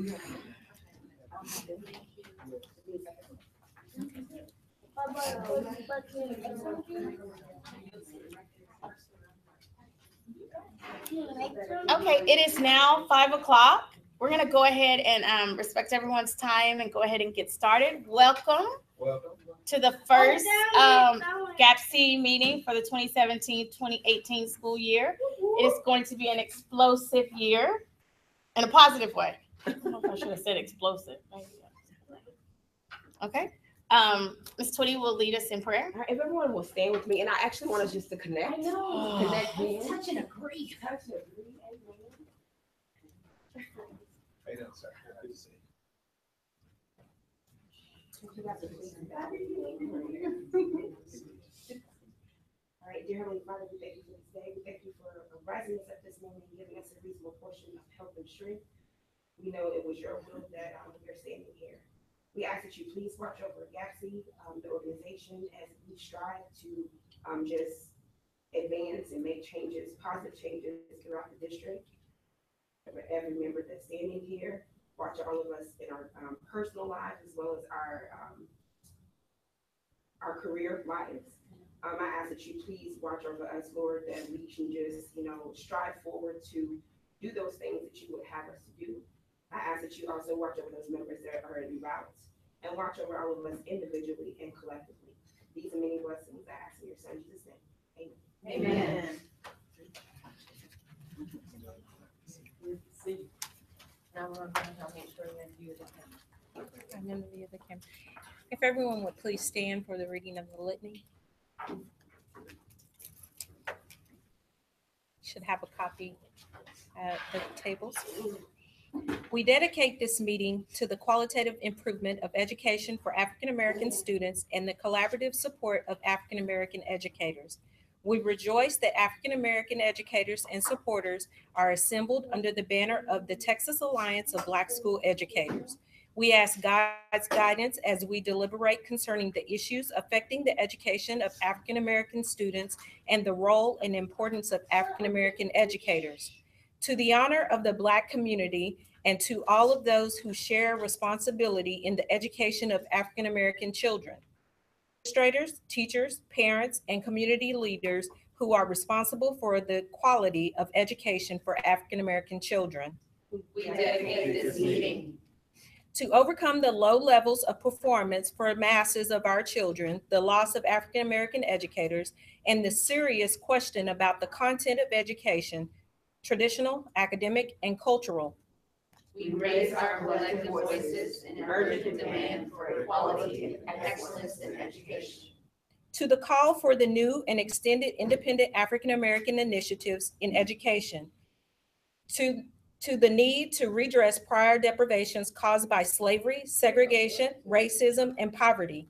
Okay, it is now 5 o'clock. We're going to go ahead and respect everyone's time and go ahead and get started. Welcome to the first GAABSE meeting for the 2017-2018 school year. It is going to be an explosive year in a positive way. I don't know if I should have said explosive. Okay. Ms. Twitty will lead us in prayer. All right, if everyone will stand with me, and I actually want us just to connect. I know. Connect hands. Touch and agree. Touch and agree. Hey, no, sir. Good to see you. All right, dear Heavenly Father, we thank you for this day. We thank you for rising us up this morning and giving us a reasonable portion of health and strength. We know it was your will that we are standing here. We ask that you please watch over GAABSE, the organization, as we strive to just advance and make changes, positive changes throughout the district. For every member that's standing here, watch all of us in our personal lives as well as our career lives. I ask that you please watch over us, Lord, that we can just, strive forward to do those things that you would have us to do. I ask that you also watch over those members that are in routes and watch over all of us individually and collectively. These are many blessings I ask in your son Jesus' name. Amen. Amen. Now we're going to make sure that you I'm going to view the camera. If everyone would please stand for the reading of the litany. Should have a copy at the tables. We dedicate this meeting to the qualitative improvement of education for African American students and the collaborative support of African American educators. We rejoice that African American educators and supporters are assembled under the banner of the Texas Alliance of Black School Educators. We ask God's guidance as we deliberate concerning the issues affecting the education of African American students and the role and importance of African American educators. To the honor of the Black community and to all of those who share responsibility in the education of African American children, administrators, teachers, parents, and community leaders who are responsible for the quality of education for African American children. We dedicate this meeting to overcome the low levels of performance for masses of our children, the loss of African American educators, and the serious question about the content of education, traditional, academic, and cultural. We raise our collective voices in urgent demand for equality and excellence in education. To the call for the new and extended independent African American initiatives in education. To the need to redress prior deprivations caused by slavery, segregation, racism, and poverty.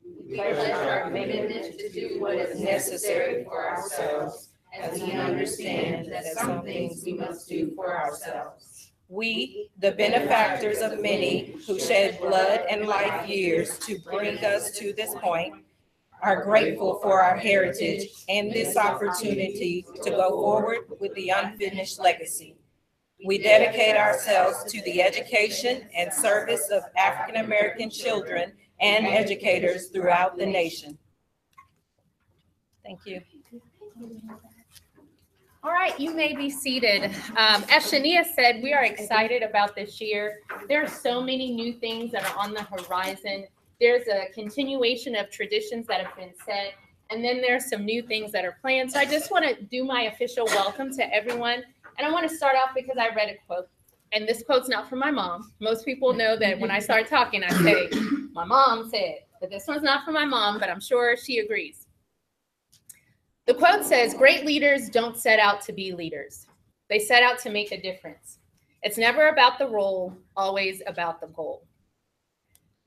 We pledge our commitment to do what is necessary for ourselves, as we understand that some things we must do for ourselves. We, the benefactors of many who shed blood and life years to bring us to this point, are grateful for our heritage and this opportunity to go forward with the unfinished legacy. We dedicate ourselves to the education and service of African American children and educators throughout the nation. Thank you. All right, you may be seated. As Shania said, we are excited about this year. There are so many new things that are on the horizon. There's a continuation of traditions that have been set, and then there's some new things that are planned. So I just want to do my official welcome to everyone. And I want to start off because I read a quote, and this quote's not from my mom. Most people know that when I start talking, I say, my mom said, but this one's not from my mom, but I'm sure she agrees. The quote says, great leaders don't set out to be leaders. They set out to make a difference. It's never about the role, always about the goal.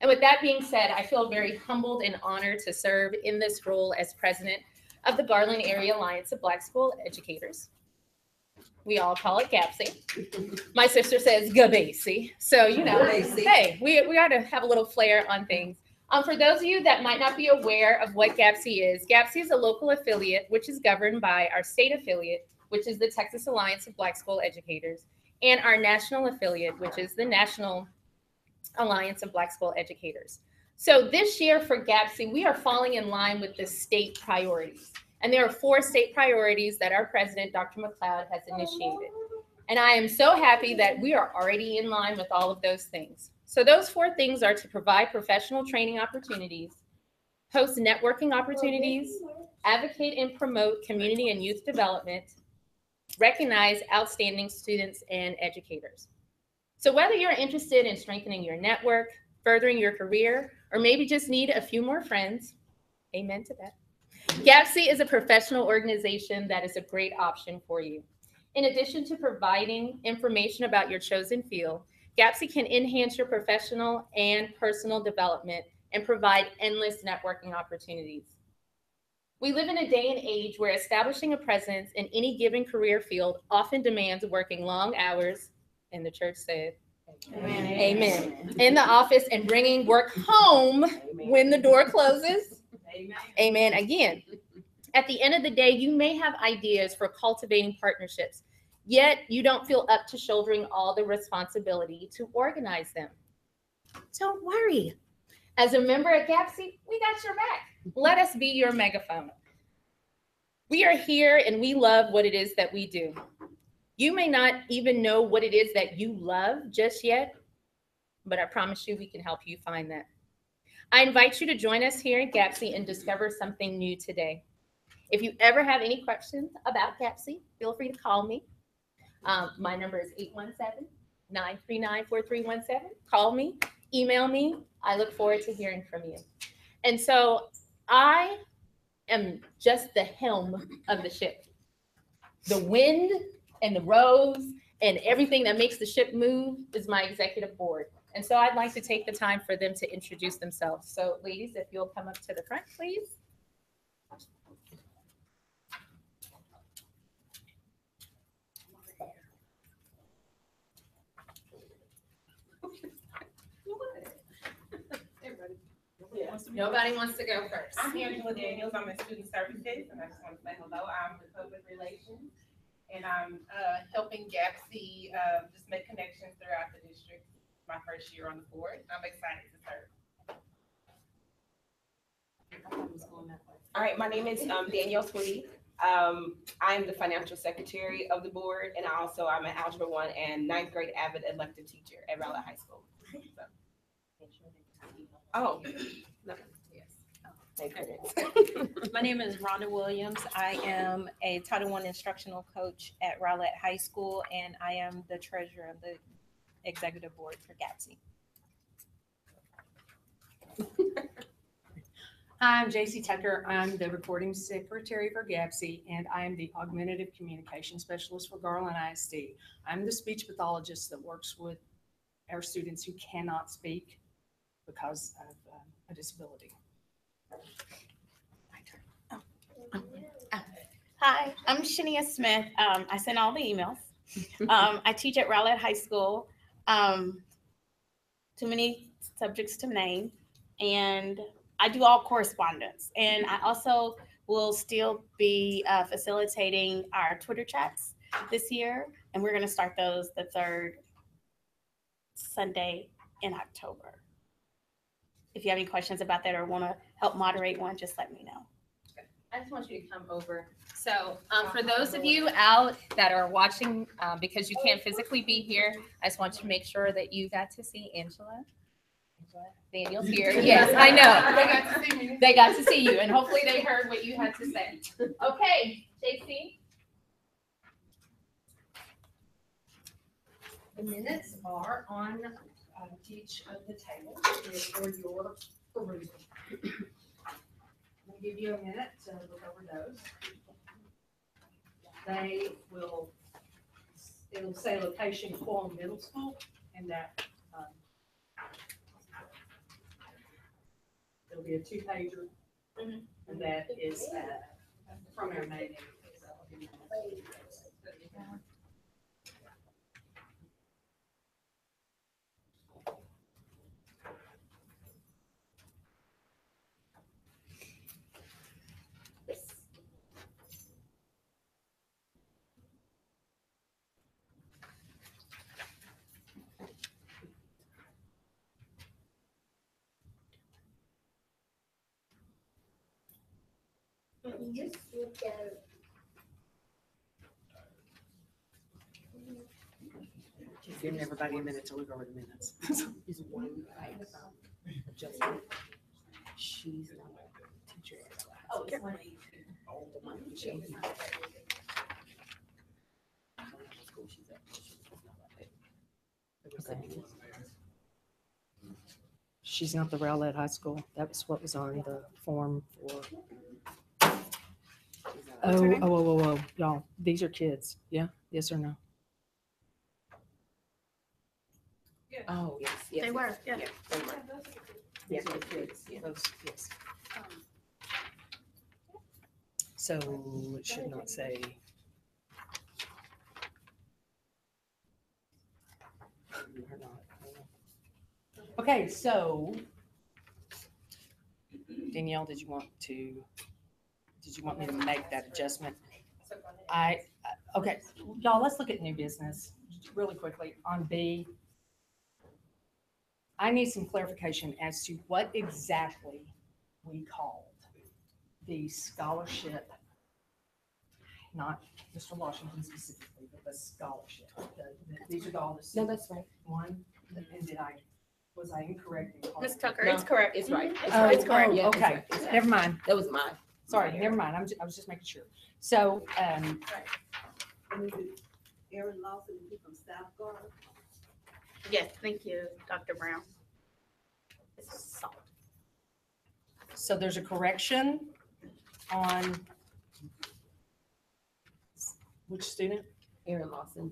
And with that being said, I feel very humbled and honored to serve in this role as president of the Garland Area Alliance of Black School Educators. We all call it GAABSE. My sister says GAABSE. So, hey, we got to have a little flair on things. For those of you that might not be aware of what GAABSE is a local affiliate, which is governed by our state affiliate, which is the Texas Alliance of Black School Educators. and our national affiliate, which is the National Alliance of Black School Educators. So this year for GAABSE, we are falling in line with the state priorities. And there are 4 state priorities that our president, Dr. McLeod, has initiated. And I am so happy that we are already in line with all of those things. So those 4 things are to provide professional training opportunities, host networking opportunities, advocate and promote community and youth development, recognize outstanding students and educators. So whether you're interested in strengthening your network, furthering your career, or maybe just need a few more friends, amen to that, GAABSE is a professional organization that is a great option for you. In addition to providing information about your chosen field, GAABSE can enhance your professional and personal development and provide endless networking opportunities. We live in a day and age where establishing a presence in any given career field often demands working long hours, and the church said, amen. Amen. In the office and bringing work home when the door closes. Amen. Amen again. At the end of the day, you may have ideas for cultivating partnerships, yet you don't feel up to shouldering all the responsibility to organize them. Don't worry. As a member at GAABSE, we got your back. Let us be your megaphone. We are here and we love what it is that we do. You may not even know what it is that you love just yet, but I promise you we can help you find that. I invite you to join us here at GAABSE and discover something new today. If you ever have any questions about GAABSE, feel free to call me. My number is 817-939-4317. Call me, email me. I look forward to hearing from you. And so I am just the helm of the ship. The wind and the rows and everything that makes the ship move is my executive board. And so I'd like to take the time for them to introduce themselves. So ladies, if you'll come up to the front, please. Nobody wants to go first. I'm Angela Daniels. I'm in Student Services, and I just want to say hello. I'm with Public Relations, and I'm helping GAABSE just make connections throughout the district. My first year on the board. I'm excited to serve. All right, my name is Danielle Sweet. I'm the financial secretary of the board, and I'm an Algebra 1 and 9th grade avid elective teacher at Rowlett High School. So. Oh, no. My name is Rhonda Williams. I am a Title I instructional coach at Rowlett High School, and I am the treasurer of the executive board for GAABSE. Hi, I'm JC Tucker. I'm the recording secretary for GAABSE, and I am the augmentative communication specialist for Garland ISD. I'm the speech pathologist that works with our students who cannot speak because of a disability. Hi, I'm Shania Smith. I send all the emails. I teach at Rowlett High School. Too many subjects to name. And I do all correspondence. And I also will still be facilitating our Twitter chats this year. And we're going to start those the 3rd Sunday in October. If you have any questions about that or want to help moderate one, just let me know. I just want you to come over. So for those of you out that are watching, because you can't physically be here, I just want you to make sure that you got to see Angela. Daniel's here. Yes, I know. They got to see me. They got to see you, and hopefully they heard what you had to say. Okay, JC. The minutes are on each of the tables for your perusal. I'll give you a minute to look over those. It'll say location Quorum Middle School, and that it'll be a 2-pager, and that is from our meeting. Giving everybody a minute to look over the minutes. Is one adjustment. She's not a teacher. Oh, it's one. The one she- School she's at. Okay. She's not the Rowlett High School. That was what was on the form for. Oh, y'all, these are kids. Yeah, yes or no? Oh, yes, yes. They were, yeah. They were. Yes, they're kids, yeah. Those, yes. So it should not say. Or not. Okay, so Danielle, did you want me to make that adjustment? Okay, y'all, let's look at new business really quickly on B. I need some clarification as to what exactly we called the scholarship, not Mr. Washington specifically, but the scholarship. These are all the. No, that's right. One, and was I incorrect? in calling Ms. it? Tucker, No, it's correct. It's right. Oh, It's correct. Yeah, it's okay, right, it's right. never mind. That was mine. Sorry, never mind. I was just making sure. So, Aaron Lawson, is he from South Garland? Yes, thank you, Dr. Brown. It's salt. so there's a correction on which student Aaron Lawson.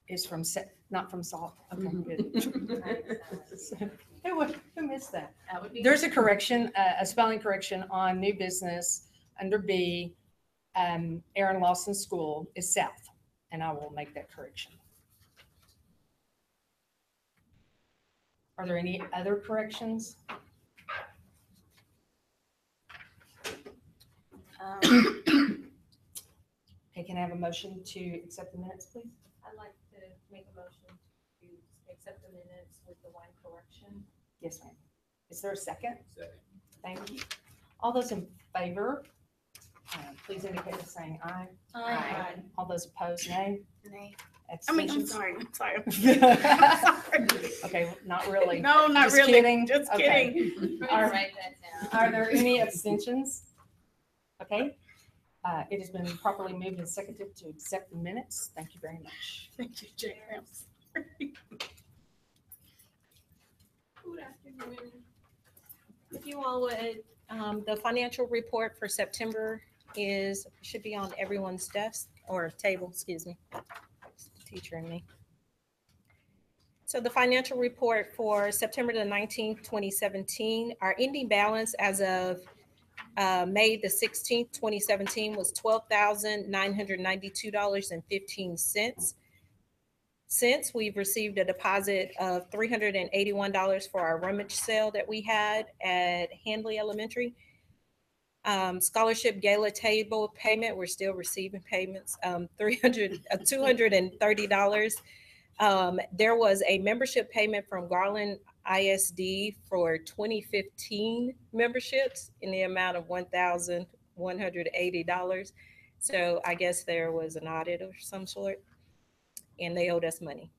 is from, not from Salt. Okay, Mhm. good. Who missed that? That would be. There's a correction, a spelling correction on new business under B. Aaron Lawson School is South, and I will make that correction. Are there any other corrections? Okay, can I have a motion to accept the minutes, please? I'd like to make a motion to accept the minutes with the one correction. Yes, ma'am. Is there a second? Second. Thank you. All those in favor, please indicate by saying aye. Aye. All those opposed, nay. Nay. I'm Abstentions? sorry, I'm sorry. Okay, not really. No, not Just really. kidding. Just Okay. kidding. Are- Write that down. Are there any abstentions? Okay, it has been properly moved and seconded to accept the minutes. Thank you very much. Thank you, James. If you all would, the financial report for September should be on everyone's desk or table, excuse me. It's the teacher and me. So the financial report for September the 19th, 2017, our ending balance as of May the 16th, 2017 was $12,992.15. Since we've received a deposit of $381 for our rummage sale that we had at Handley Elementary. Scholarship gala table payment, we're still receiving payments, $230. There was a membership payment from Garland ISD for 2015 memberships in the amount of $1,180. So I guess there was an audit of some sort and they owed us money.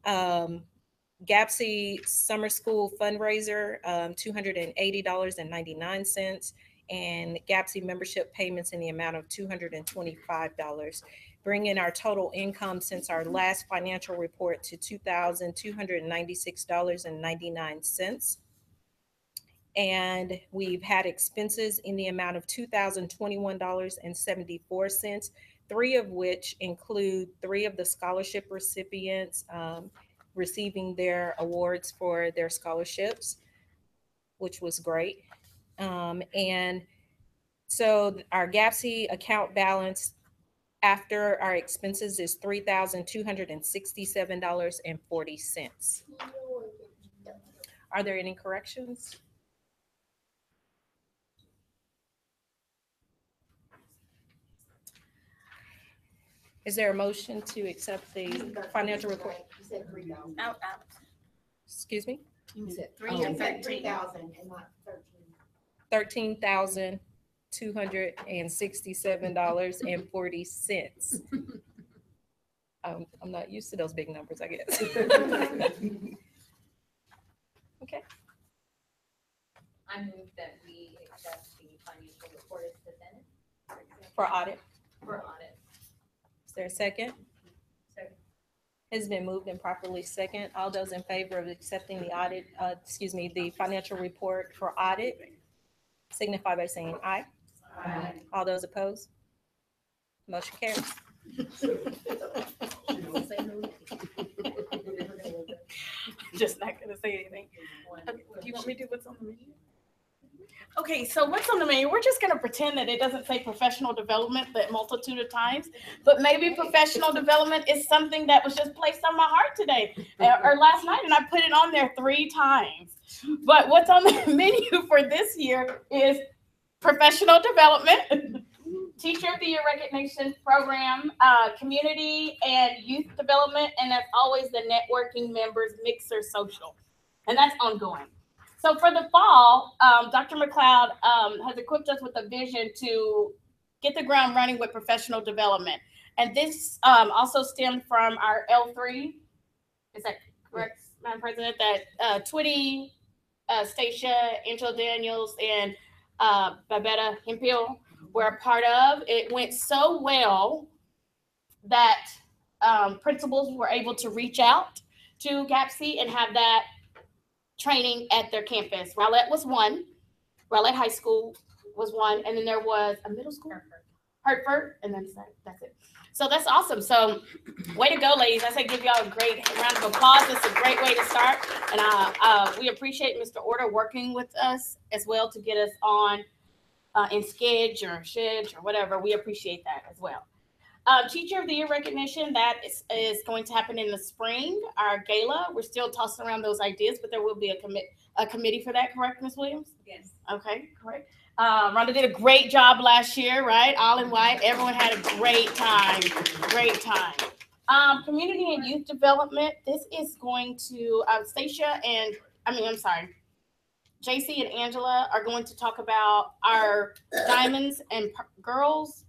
GAABSE summer school fundraiser, $280.99, and GAABSE membership payments in the amount of $225, bringing our total income since our last financial report to $2,296.99. And we've had expenses in the amount of $2,021.74, three of which include three of the scholarship recipients receiving their awards for their scholarships, which was great. And so our GAABSE account balance after our expenses is $3,267.40. Are there any corrections? Is there a motion to accept the financial report? You said 3,000. Out. Excuse me? You said Three oh, and you said 13. 3,000 and not 13. $267.40. I'm not used to those big numbers, I guess. Okay. I move that we accept the financial report as presented For audit. for audit. Is there a second? Second. Has been moved and properly second. All those in favor of accepting the audit, the financial report for audit, signify by saying aye. Aye. All those opposed? Motion carries. Just not gonna say anything. Okay, do you want me to do what's on the menu? Okay, so what's on the menu? We're just gonna pretend that it doesn't say professional development that multitude of times, but maybe professional development is something that was just placed on my heart today or last night, and I put it on there 3 times. But what's on the menu for this year is professional development, Teacher of the Year recognition program, community and youth development, and as always, the networking members mixer social, and that's ongoing. So for the fall, Dr. McLeod has equipped us with a vision to get the ground running with professional development, and this also stemmed from our L3. Is that correct, Madam President? That Twitty, Stacia, Angela Daniels, and Babetta Hemphill were a part of. It went so well that principals were able to reach out to GAABSE and have that training at their campus. Rowlett was one. Rowlett High School was one. And then there was a middle school? Hertford. And then that's it. So that's awesome. So way to go, ladies. I say give y'all a great round of applause. That's a great way to start. And we appreciate Mr. Order working with us as well to get us on in Skidge or whatever. We appreciate that as well. Teacher of the Year recognition, that is going to happen in the spring. Our gala, we're still tossing around those ideas, but there will be a committee for that, correct, Ms. Williams? Yes. Okay, correct. Rhonda did a great job last year, right? All in white. Everyone had a great time. Great time. Community and youth development. This is going to Stacia and JC and Angela are going to talk about our Diamonds and Pearls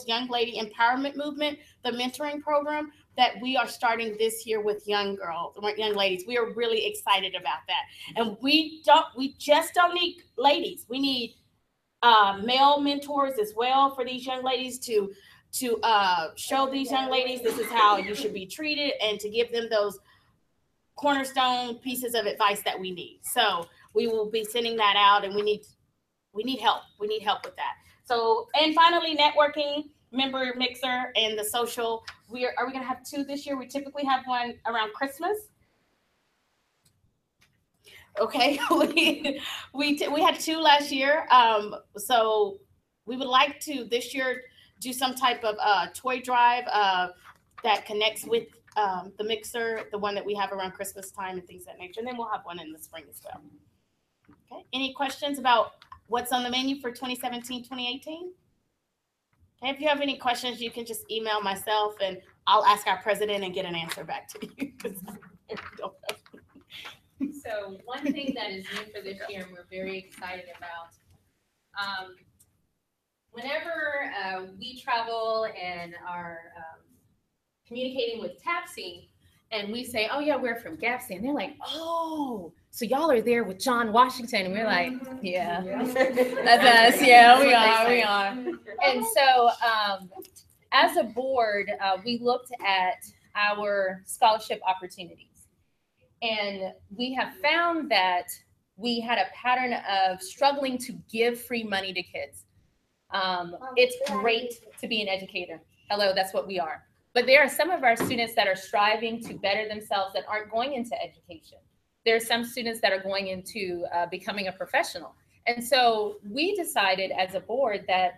Young Lady Empowerment Movement, the mentoring program that we are starting this year with young ladies. We are really excited about that. And we just don't need ladies. We need male mentors as well for these young ladies to show these young ladies this is how you should be treated and to give them those cornerstone pieces of advice that we need. So we will be sending that out, and we need help. We need help with that. So, and finally, networking, member mixer, and the social. Are we going to have 2 this year? We typically have one around Christmas. Okay, we had 2 last year. So we would like to this year do some type of toy drive that connects with the mixer, the one that we have around Christmas time and things of that nature. And then we'll have one in the spring as well. Okay. Any questions about what's on the menu for 2017, 2018? Okay. If you have any questions, you can just email myself and I'll ask our president and get an answer back to you. So one thing that is new for this year and we're very excited about, whenever we travel and are communicating with TAPSE and we say, oh yeah, we're from GAABSE, and they're like, oh, so y'all are there with John Washington. And we're like, yeah, that's us. Yeah, we are. And so as a board, we looked at our scholarship opportunities. And we have found that we had a pattern of struggling to give free money to kids. It's great to be an educator. Hello, that's what we are. But there are some of our students that are striving to better themselves that aren't going into education. There are some students that are going into becoming a professional. And so we decided as a board that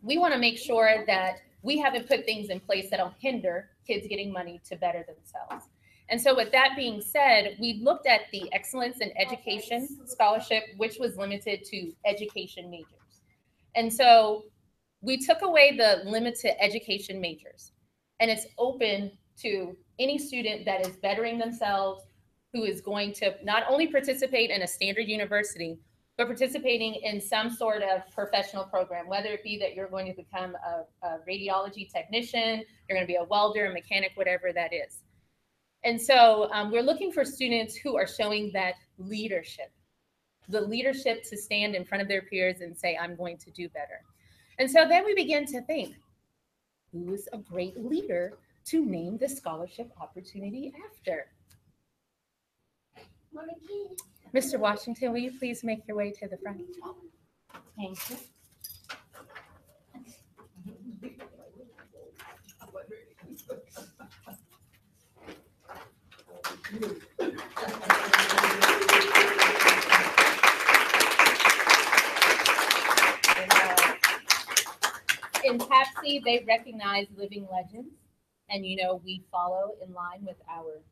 we want to make sure that we haven't put things in place that'll hinder kids getting money to better themselves. And so with that being said, we looked at the Excellence in Education Scholarship, which was limited to education majors. And so we took away the limited education majors, and it's open to any student that is bettering themselves, who is going to not only participate in a standard university, but participating in some sort of professional program, whether it be that you're going to become a radiology technician, you're going to be a welder, a mechanic, whatever that is. And so we're looking for students who are showing that leadership, the leadership to stand in front of their peers and say, I'm going to do better. And so then we begin to think, who is a great leader to name the scholarship opportunity after? Mr. Washington, will you please make your way to the front? Thank you. In TAPSE, they recognize living legends, and we follow in line with our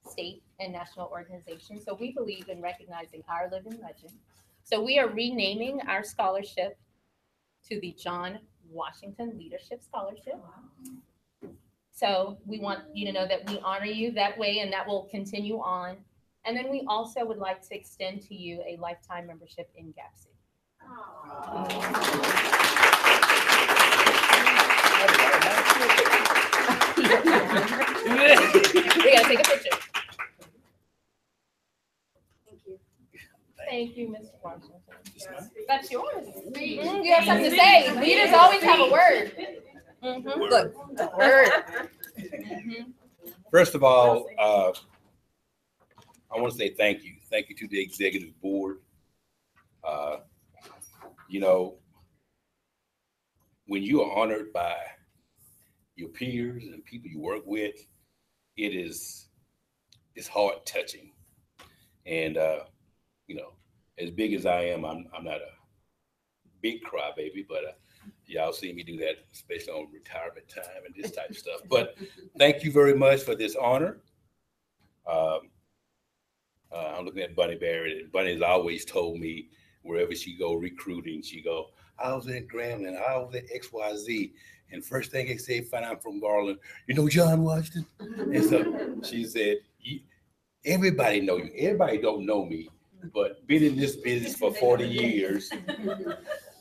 state and national organizations. So we believe in recognizing our living legend. So we are renaming our scholarship to the John Washington Leadership Scholarship. So we want you to know that we honor you that way, and that will continue on. And then we also would like to extend to you a lifetime membership in GAABSE. We gotta take a picture. Thank you, Mr. Washington. That's yours. You have something to say. Leaders always have a word. Look, word. First of all, I want to say thank you. Thank you to the executive board. When you are honored by your peers and people you work with, it's heart touching. And as big as I am, I'm not a big crybaby, but y'all see me do that, especially on retirement time and this type of stuff. But thank you very much for this honor. I'm looking at Bunny Barrett, and Bunny's always told me wherever she go recruiting, she go, I was at Garland, I was at XYZ. And first thing they say, find out from Garland, John Washington? And so she said, everybody know you. Everybody don't know me, but been in this business for 40 years.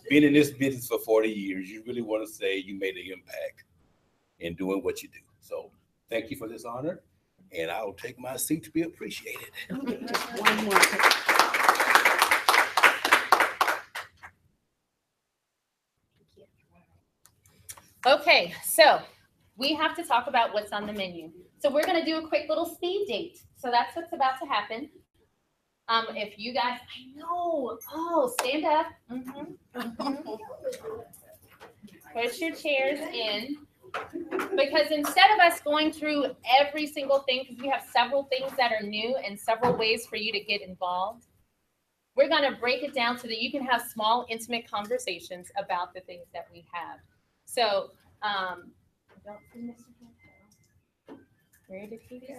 Been in this business for 40 years. You really want to say you made an impact in doing what you do. So thank you for this honor, and I'll take my seat to be appreciated. One more. Okay, so we have to talk about what's on the menu. So we're going to do a quick little speed date. So that's what's about to happen. If you guys, I know, stand up. Push your chairs in. Because instead of us going through every single thing, because we have several things that are new and several ways for you to get involved, we're going to break it down so that you can have small, intimate conversations about the things that we have. So, don't see Mr. Hill. Where did he go?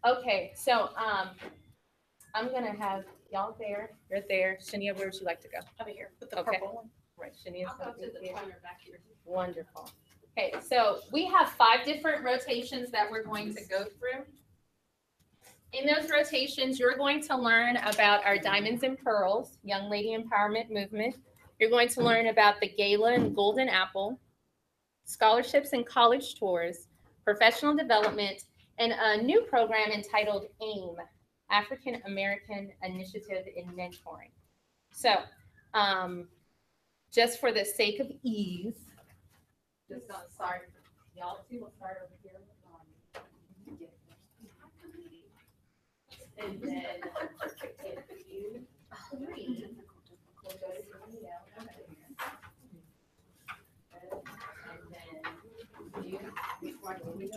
Okay, so I'm gonna have y'all there. You're there. Shania, where would you like to go? Over here with the purple one. Right, Shania's I'll go gonna to be the here. corner back here. Wonderful. Okay, so we have 5 different rotations that we're going to go through. In those rotations, you're going to learn about our Diamonds and Pearls Young Lady Empowerment Movement. You're going to learn about the Gala and Golden Apple, scholarships and college tours, professional development, and a new program entitled AIM, African American Initiative in Mentoring. So, just for the sake of ease, just gonna start, y'all two will start over here. And then if you agree, we'll go to Danielle over here. And then you, wonderful. We're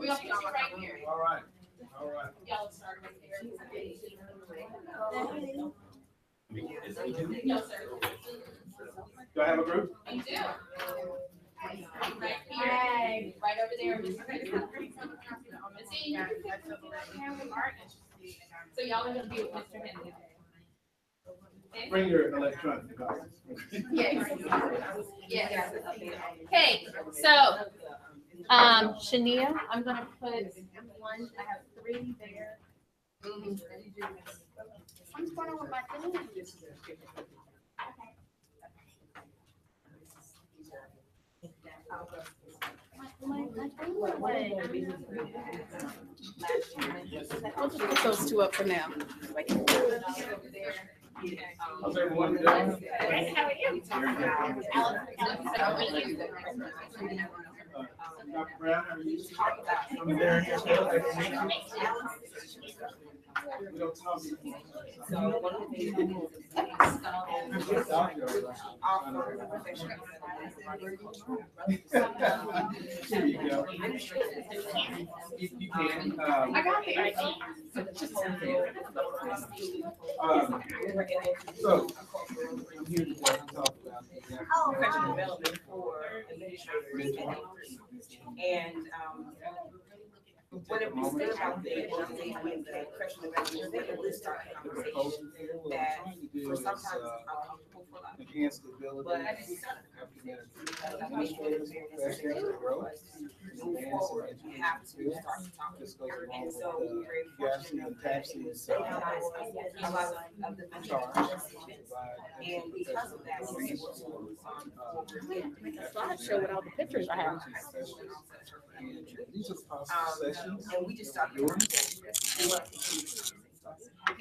gonna put you right here. All right. Y'all start right there. Do No, sir. I have a group? You do. Right here, right over there. So y'all are gonna be with Mr. Henry. Okay? Bring your electronic devices. Yes. Yes. Okay, so, Shania, I'm gonna put one, I have 3 there. What's going on with my thing? I'll just put those 2 up for now. How's everyone doing? How are you? Dr. Brown, are you from there in your field? We don't talk Here you go. You can. I got the ID. So, I'm here today to talk about the professional development for administrators and what it was good about the when the professional development, they really start a conversation that for sometimes uncomfortable for a lot of people. Enhance the ability of administrators to grow. Move forward, we have to start to talk. And so we're very fortunate that they have a lot of the and because of that, we're able to Make a slideshow with all the pictures I have. And these are possible sessions. And we just started doing it.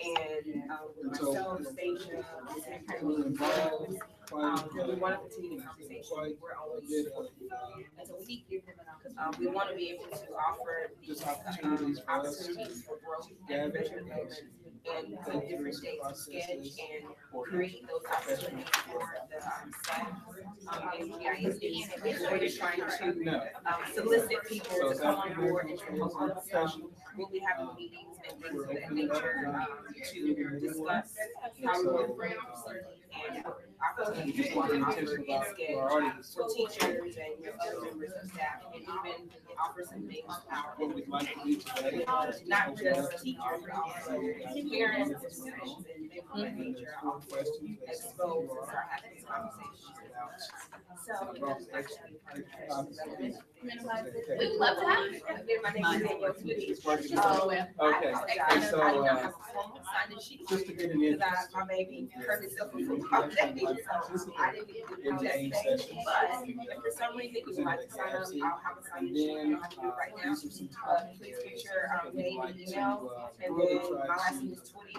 And myself, Stacia, we want to continue the conversation. We're always and so we want to be able to offer these opportunities for growth and professional development and put different dates to sketch and create those opportunities for the staff. And GISD, and we're just trying to solicit people to come on board and to help us. We'll be having meetings and things of that nature to discuss how we work and opportunities to offer and sketch for teachers and other members of staff, and even offer some things what we'd like to do today. Not just teachers, but also parents and students and things of that nature are also exposed and start having these conversations. So we would love to have you. My name is Danielle Twitty. Okay, so just to get an interest. My baby hurt himself before I didn't get it, but if for some reason you would like to sign up, I'll have a sign-in sheet. I don't have to do it right now. Please put your name and email, and then my last name is Twitty.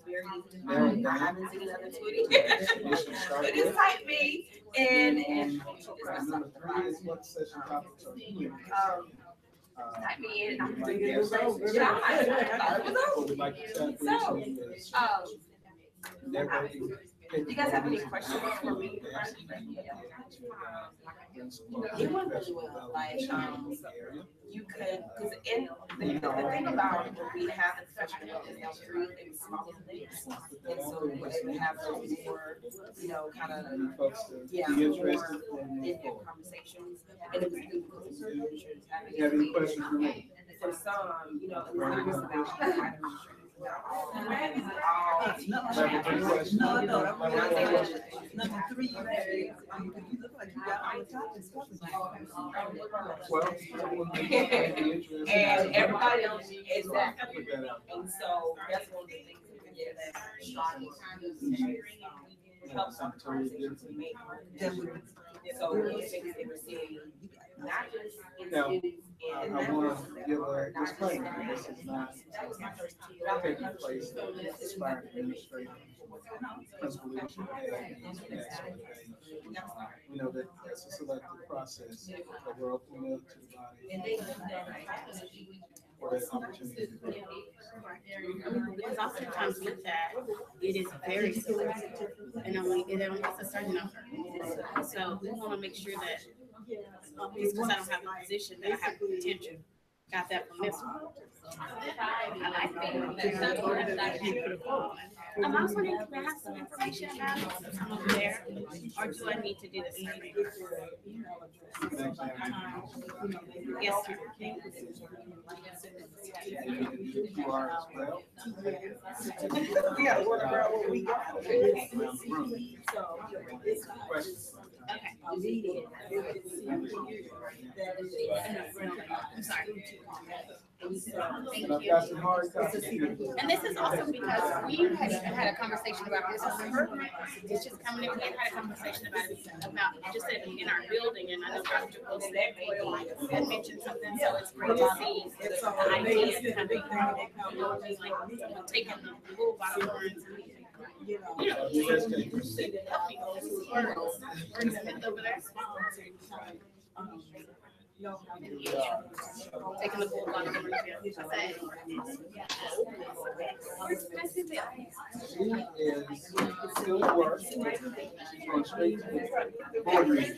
Very easy to find. I haven't seen another Twitty. But it's type me and what session topics are you I mean, I'm pretty good. Do you guys have any questions for me? It went really well. Like, you could, because in the thing about when we have the professional development down through, it was smaller things. And so we were able to have those more, kind of, more in-depth conversations. And it was good because the teachers having. You have any questions for me? For some, it was about Number 3, you look like you got all the topics covered. And everybody else exactly. And so that's one of the things that help some conversations to make. So those things they were seeing, not just in students. I want to give a disclaimer. This is not taking place as aspiring administrator, principal leadership, that sort of thing. We know that that's a selective process, but we're opening up to the body for that opportunity. Because oftentimes with that, it is very selective, and it only gets a certain number. So we want to make sure that, because I don't have a position, that I have potential. Got that from this one. I was wondering, can I have some information about it since I'm over there? Or do I need to do the survey? Yes, sir. We gotta work around what we got. Okay. I'm sorry. Thank you. And this is also because we had a conversation about this. Remember, it's just coming in. We had a conversation about just in our building, and I know Dr. Wilson had mentioned something. So it's great to see the ideas coming, like taking the bull by the horns. Over there. Taking the bull by the horns. Still at work. She's going straight to the board meeting.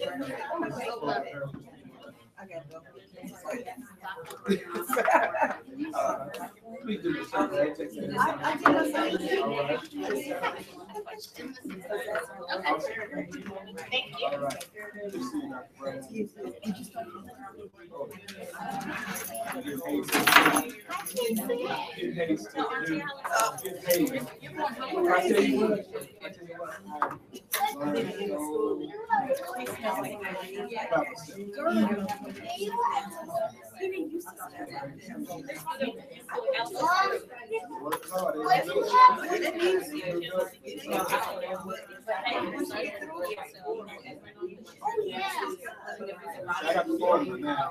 Please do the survey. Take care. All right. Thank you. All right. Good to see you, Dr. Brown. I got the formula now.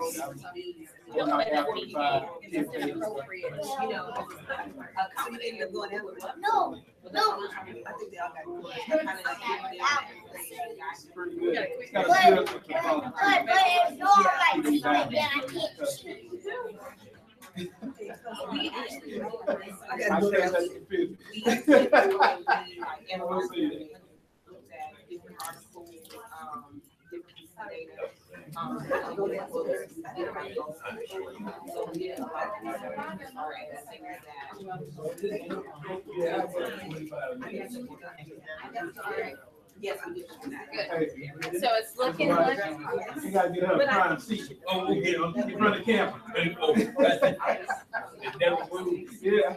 Yes, I'm good. So it's looking like. You gotta get her a prime seat. Oh, yeah, in front of the camera. It never moves. Yeah.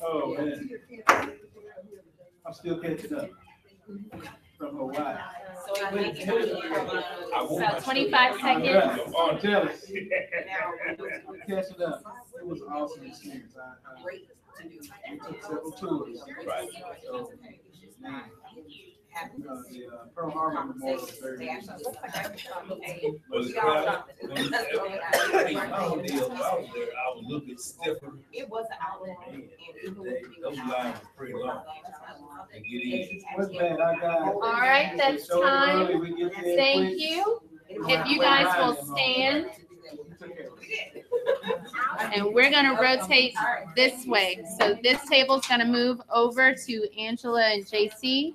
Oh, man. I'm still catching up from Hawaii. So 25 seconds. Oh, tell us. Catching up. It was an awesome experience. We took several tours. Right. So, man. The Pearl Harbor Memorial is very nice. Was it crowded? I was a little bit stiffer. It was an outlet. Those lines were pretty long. They get easy. What's bad? I got. All right, that's time. Thank you. If you guys will stand. And we're gonna rotate this way. So this table's gonna move over to Angela and JC.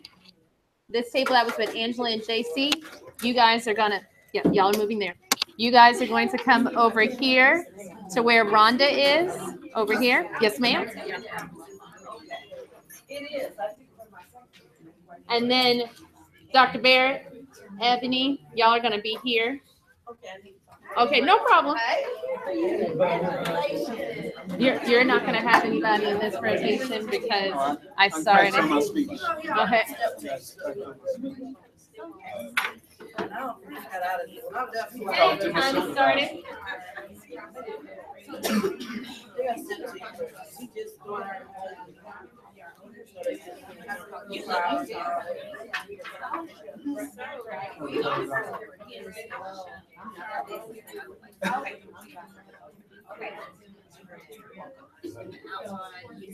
This table that was with Angela and JC. You guys are gonna, yeah, y'all are moving there. You guys are going to come over here to where Rhonda is, over here. Yes, ma'am. And then Dr. Barrett, Ebony, y'all are gonna be here. Okay, no problem. You're not gonna have anybody in this rotation because I started. Go ahead. Okay, time started.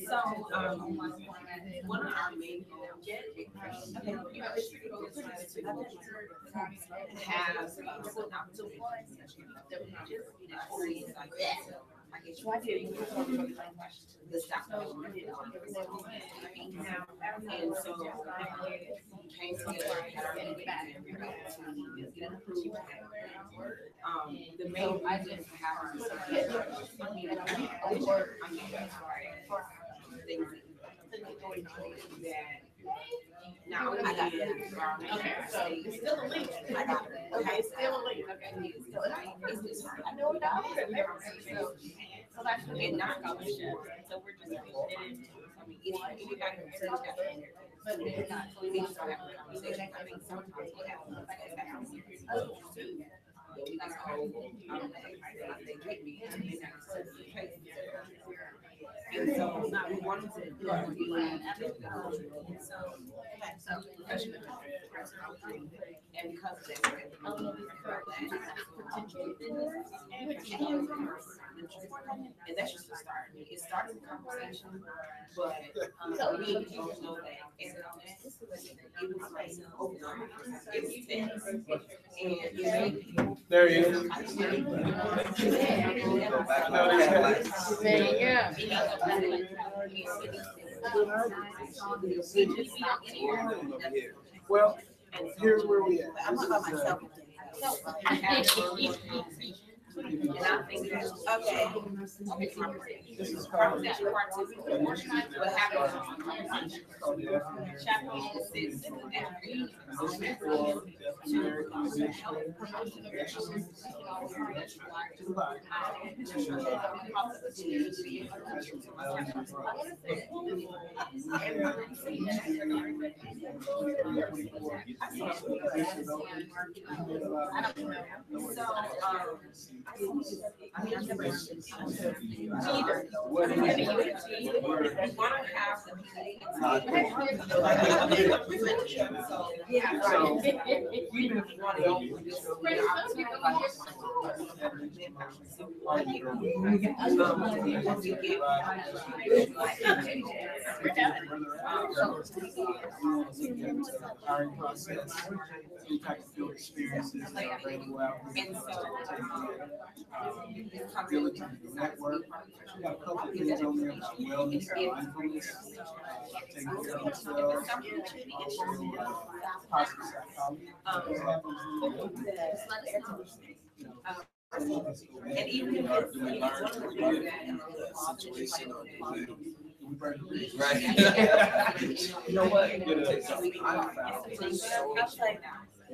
So, one of our main goals has the staff. And so came together The main I didn't have things that now I got it. Okay, so it's still a link. I got it. Okay, it's still a link. Okay, it's still a link. It's hard. I know it does. So that's and not scholarship. So we're just committed to. I mean, anybody can say that, but it's not. We need to start having a conversation. I mean, sometimes we have like that conversation. We got to hold. They take me and and so we wanted to do it. And because of that, and that's just the start. It started the conversation, but we don't know that it was like There he is. Well, here's where we at. I'm not by myself. And I think that, okay. This is called What happens? Chapter 6. Hiring process, any type of field experiences available out there. Ability to network. We got a couple of things on there about wellness, mindfulness, taking care of themselves, positive psychology. This happens and even if it's situation right. You know what?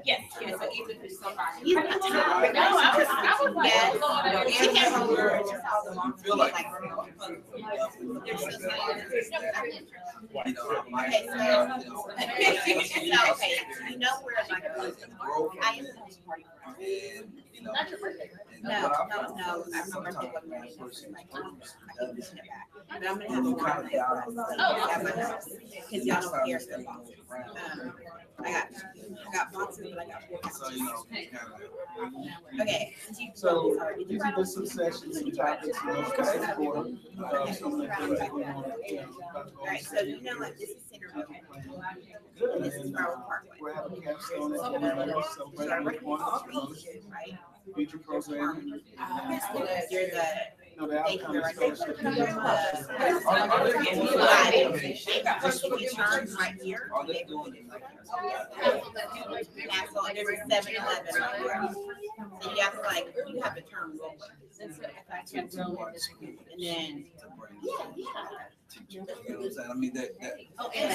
Yes, yes, so even if it's somebody. No, I was like, yes, she can't feel like okay, you know where like I am party. Not your birthday. No, I'm not birthday. But I'm gonna have a party at my house because y'all don't care so much. I got boxes, but I got 4 couches. Okay. So these are just some sessions, some topics, for some of the things that we want to, All right, so you know what, this is Centerville. And this is Garland Parkway. We're having a capstone at the celebrating performance, right? Future programming. You're the thank you right there. Right here. There's a 7-Eleven right here. So you have to you have to turn real quick. And then You know what I'm saying? I mean, that. Oh, and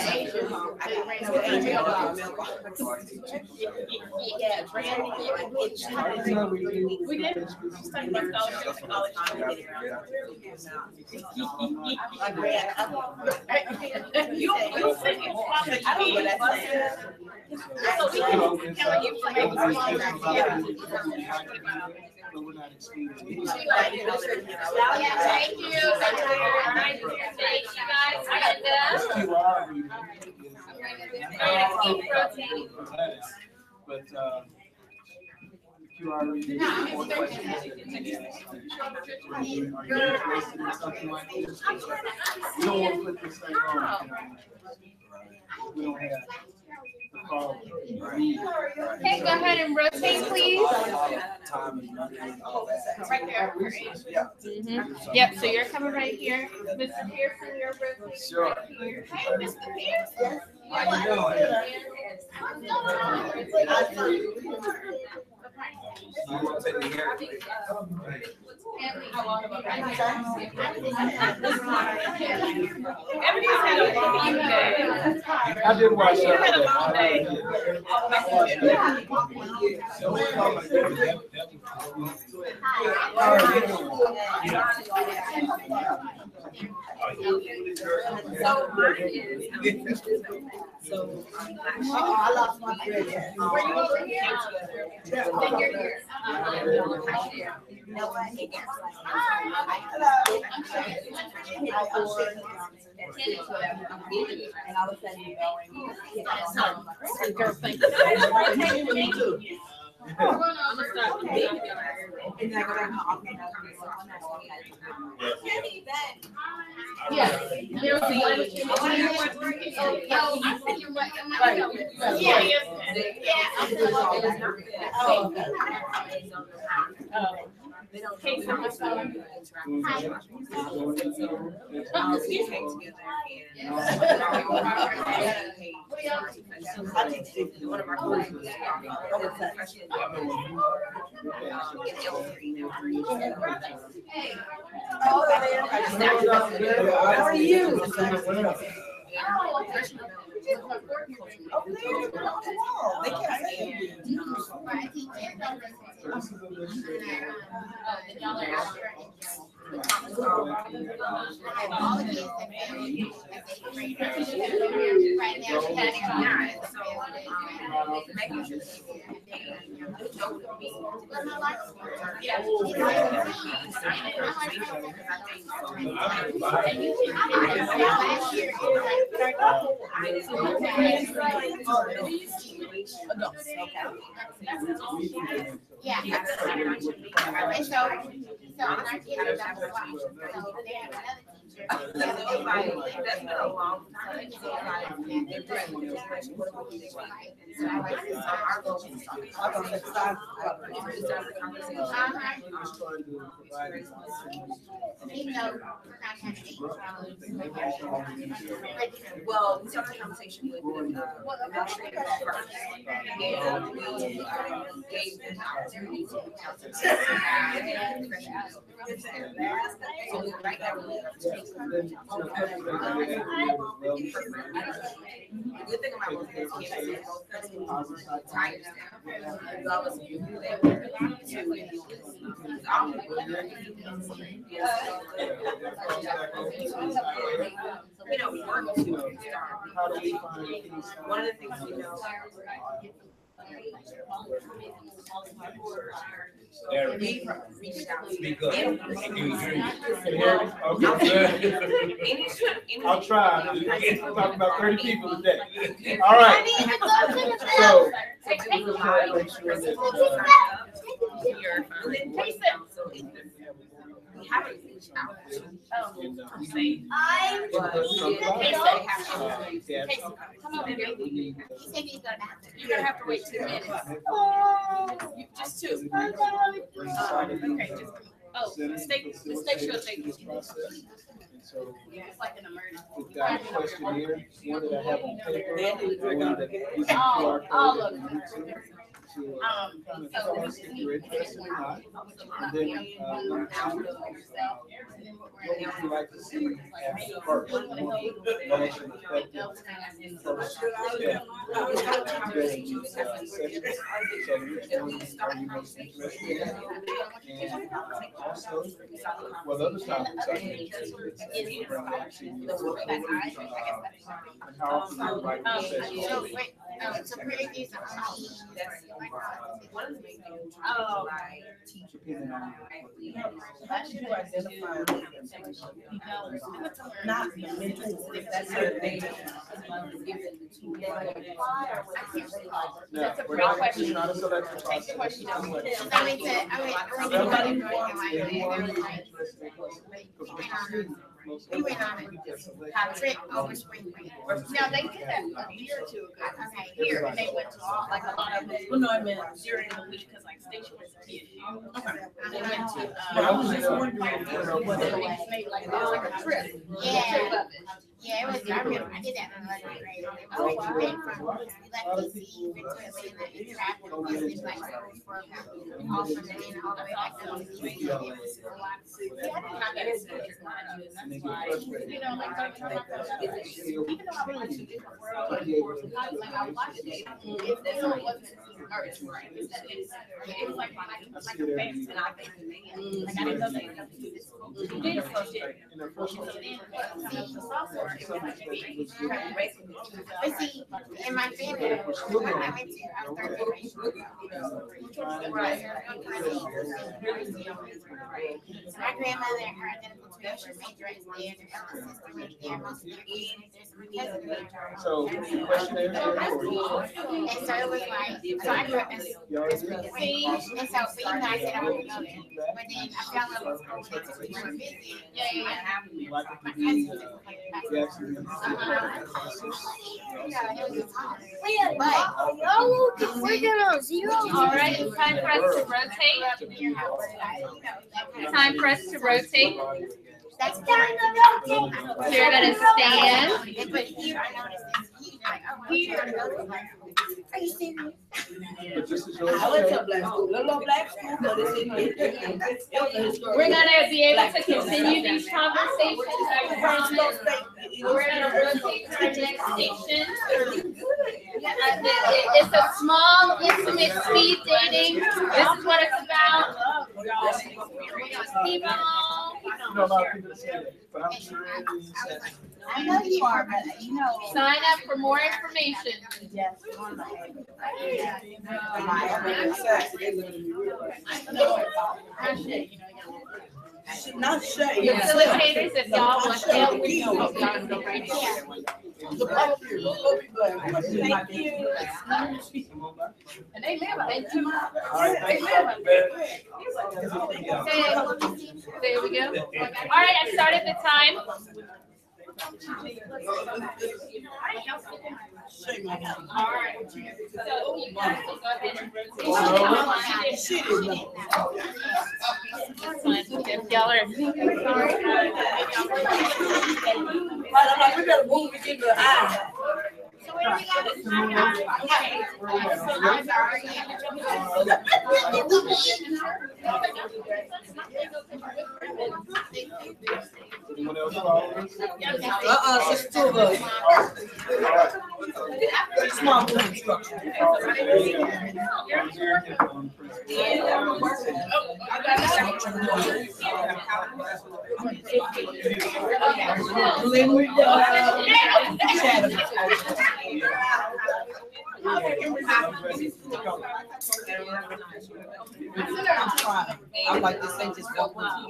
we did. She's talking about scholarship all the time. You think it's probably, I don't know what I said. So we can tell you like, we're not excluding. Thank you. Thank you guys. But QR reading, more questions. Are you interested in something like this? We don't want to put this thing on. We don't have the call. Okay, go ahead and rotate, please. Right there. Yep, so you're coming right here. Mr. Pearson, you're rotating. Sure. Right here. Hey, Mr. Pearson. How you doing? How long have I been? Ebony's had a long day. I did watch She that. had a long day. So mine is, so. I lost my thread. Were you over here? Then you're here. You know what? It gets and all of a sudden you're going. I'm gonna start. And then I go back to my office. Yeah. There was the one. How are you? Yeah. And so our kids are done with watch. So they have another teacher. That's been a long time. Well, we started a conversation with administrative first, and we gave them the opportunity to reach out to us. So right now, we have to take some. The good thing about both kids is both tired now. Love us to do that. You know, work to start. One of the things we know. We reached out. Speak up. I'll try. I'm talking about 30 people today. All right. So, we haven't reached out to Come over here. He said he's gonna have to. You're gonna have to wait 2 minutes. Just 2. Okay, just, the state should take. It's like an emergency. we've got a questionnaire, one that I have on paper, one that is All QR of code. them. To kind of tell us if you're interested or not. And then, number 2, what would you like to see as first? Action effective first step. So which one are you most interested in? And also, what other topics are you interested in? And how often would you like to session? So previews are One of the main things. Depending on How should you identify not the mental, that's your thing. That's a we're great not question. trying to select the Take the question. process. We went on a trip over spring break. Now, they did that a year or two ago. Okay, here, and they went to like a lot of them. Well, no, I meant during the week, because like Station was a kid. They went to, I was just wondering, Yeah, yeah, it was I remember I did that in 11th grade. Oh, wow. We left DC, went to Atlanta, and traveled and visited like schools for all from Atlanta all the way back to DC. It was a lot. You know, like, even though I went to different worlds, like, I watched it. It still wasn't, or it's right. It was like a fancy, and I didn't know they were going to do this. But see, in my family, when I went to, I was 13 my grandmother and her identical twins were majoring there, their elder sister went there, most of their kids, there's some cousins there. So, questionnaire for you. And so it was like, so I grew up in and so even though I said I wouldn't go there, but then I fell in love with school, they took me for a visit. We're gonna zero. All right, it's time for us to rotate. Time for us to rotate. That's time to rotate. So you're gonna stand. But here I noticed this here. Are you serious? I went to a black school, little black school, but it's in here. We're gonna be able to continue these conversations. We're gonna rotate to our next station. It's a small, intimate speed dating. This is what it's about. People. I know you are, but you know. Sign up for more information. Yes. Not say. Facilitators, if y'all want help, we know what y'all go right here. Thank you. And they live, they do. There we go. All right, I started the time. All right. So you guys will go ahead and rotate. If y'all are We gotta move to get the eye. So where are we Anyone else follow this? Just two of us. Small group instruction. I like to say just go with you.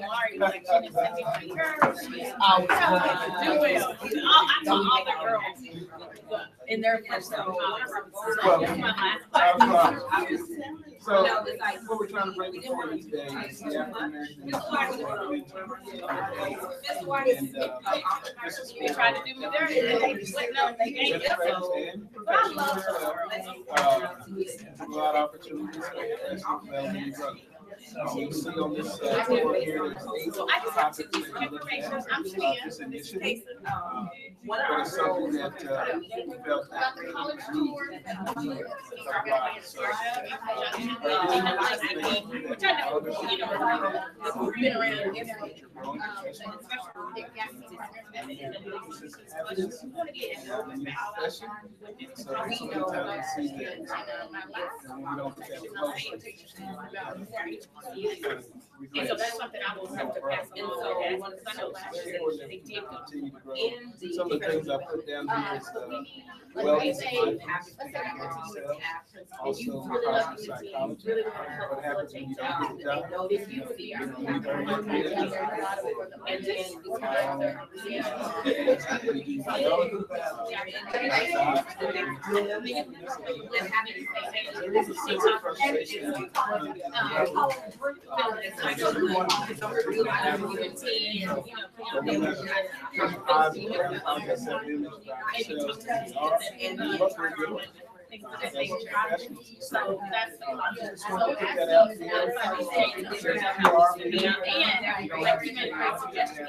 In their personal. So what we're trying to bring before you today is the African American. we try to do modernity. A lot of opportunities for professional development. You see on this board here, there's 8 topics that you're looking at this initiative. But it's something that we felt that we And so that's something I will have to pass on. Some of the things I put down here is wellness and also positive psychology. What happens when you don't get things of that nature. So that's the process. Just wanted to put that out there. And like you made a great suggestion.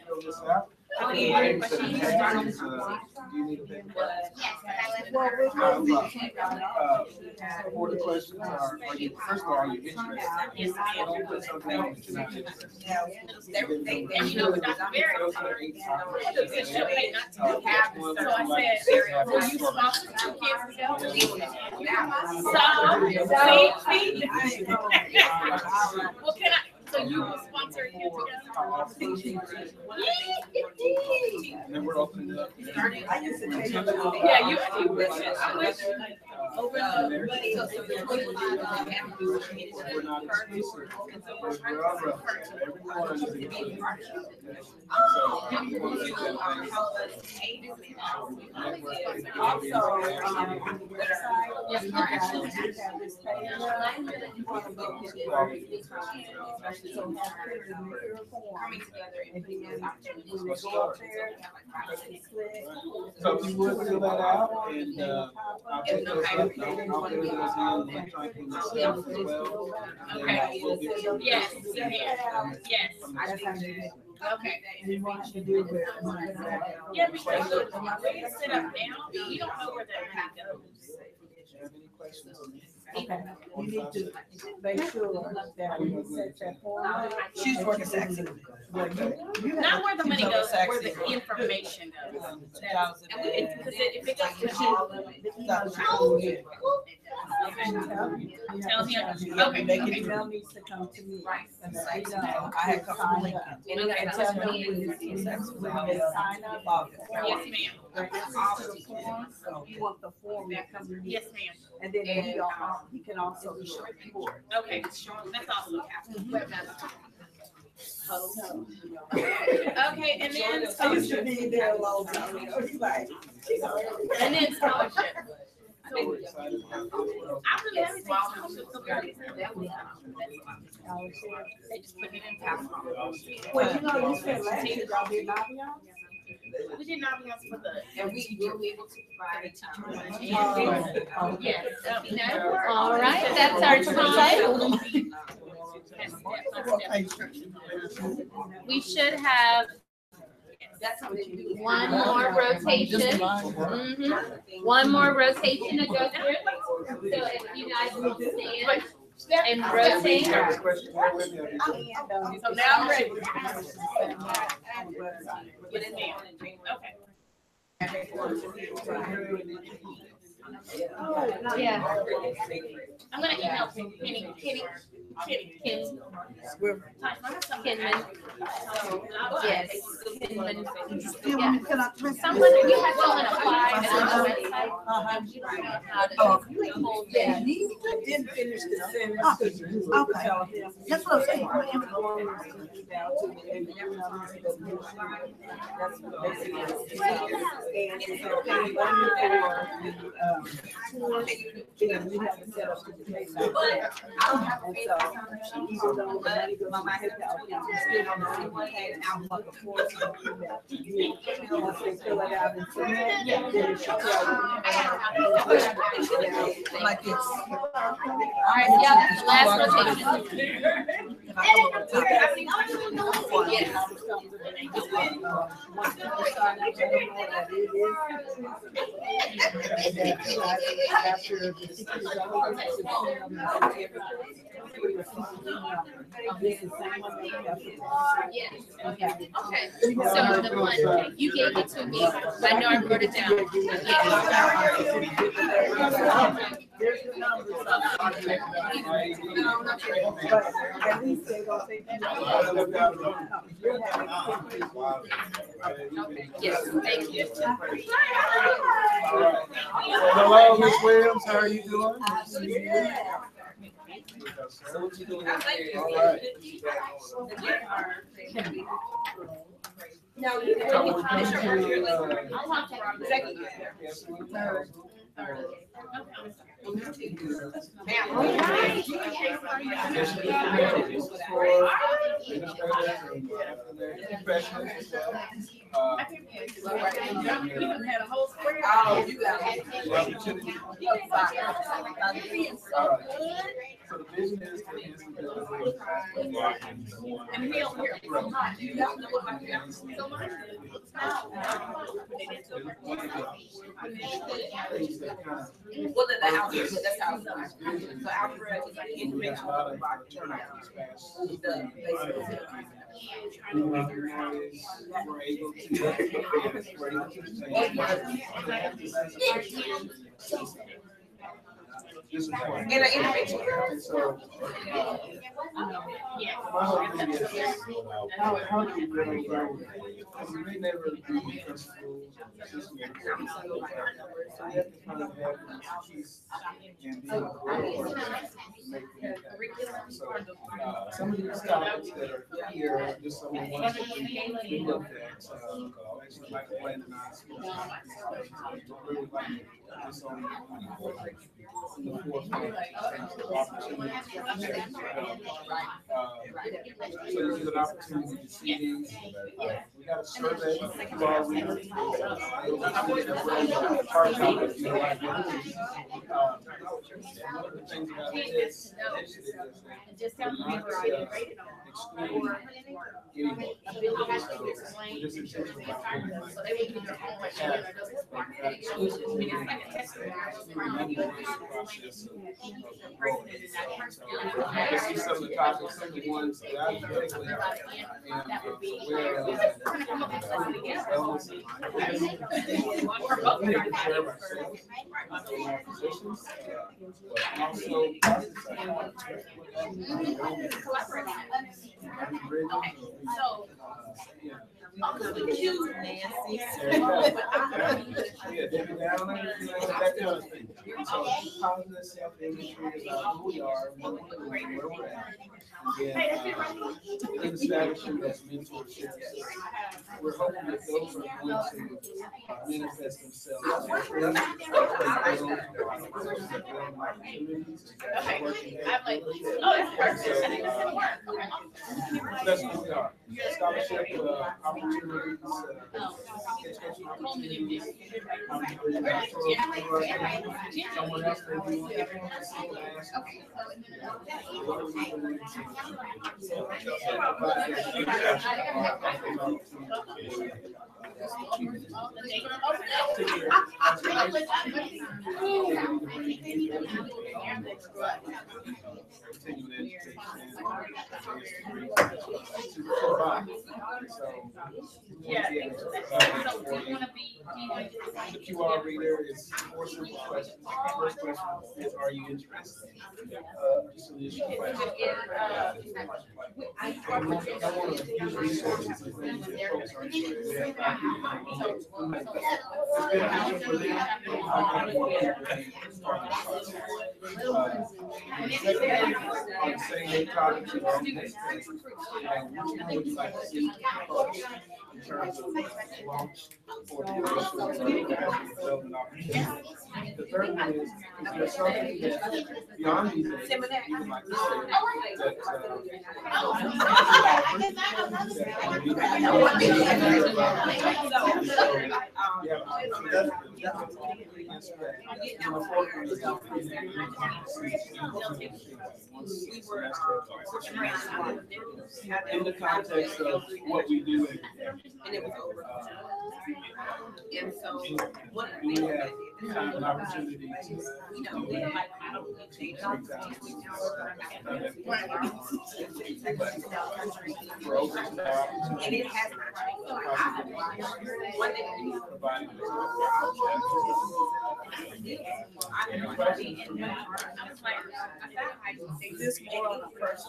Fill this out. Do you have any questions? Do you need a pen? For the questions are you, first of all, are you interested? Don't put something out that you're not interested in. And you know, with Dr. Barrett, it should pay not to have, so I said, will you sponsor 2 kids to go? See? Well, can I, so you will sponsor a kid to go? And then we're opening it up. Yeah, you wish it. I wish. We're not exclusive. We're all brothers. Everyone is included. So, you want to make that So if you would fill that out, and I'll take those up, I'll put those in electronically myself as well. Okay. We'll get you- Yes, yes. Okay. Yeah, because we're gonna sit up now, we don't know where that money goes. Have any questions? Okay, you need to make sure that we set that form. She's working sexy. Not where the money goes, where the information goes. Because if it goes to tell him, okay. Email needs to come to me. And then I know. I had come from Lincoln. And tell them when they sign up. Yes, ma'am. You want the form to come to me. Yes, ma'am. And then he can also be report. Okay, that's awesome. Okay, and then I used to be there a long time ago. He's like, and then scholarship. So, We're excited about this. I really haven't seen scholarship, so we already said that was, they just put it in passport. well, you know, you said last year y'all did Navion? We did not be for the. And we will be able to provide Yes. All right, that's our time. We should have one more rotation. One more rotation to go through. So if you guys will stand and rotate. So now I'm ready. Get in there. Okay. Yeah. I'm gonna email Kenny. Kinman. Yes. Kinman. Someone, we had someone apply on the website. Yeah, he didn't finish the sentence. Okay. That's what I'm saying. That's what basically is. And it's okay then we have to set up the case. And so, even though the money goes to my head, we still don't know what had out before. Once they fill it out and submit, then it should tell you. like this. All right, yeah, last rotation. Okay, so the one, you gave it to me, I know I wrote it down. There's the numbers. But at least they don't think. Yes, thank you. Hello, Ms. Williams, how are you doing? So what you doing? All right. No, So we're going to, had a whole square. Oh, you got it. So the vision is to enhance the ability And we over here. Well, the algebra, that's how. So algebra is like information about the we're able to this is and an intervention. so my whole thing is how do you really go? Because we may never be principal system. So you have to kind of have peace and be able to make the impact. So some of these topics that are here, just some of the ones that we looked at. Actually, Michael Bland and I really like this on the forefront. So this is an opportunity to see these. We got a survey to our readers. Hard copy if you like one of the things about this initiative is that we're not excluding anyone. We're just intentional about this is some of the topics, some of the ones that I'm particularly aware of. Positive self-image about who we are, where we're at. And establishing those mentorships. We're hoping that those are going to manifest themselves. That's what we are. Scholarship opportunities, education opportunities. Someone else may be the QR reader is 4 simple questions. The first question is, are you interested? Just an initial question. I want to use resources and things that folks are interested in. It's beneficial for them. Setting their topics in our next test. And which one would you like to see in terms of launch or duration of development opportunities? The third one is there something that beyond these days you would like to say in the context of what we do and it was over. And so what we have kind of an opportunity to teach and it has this more on the first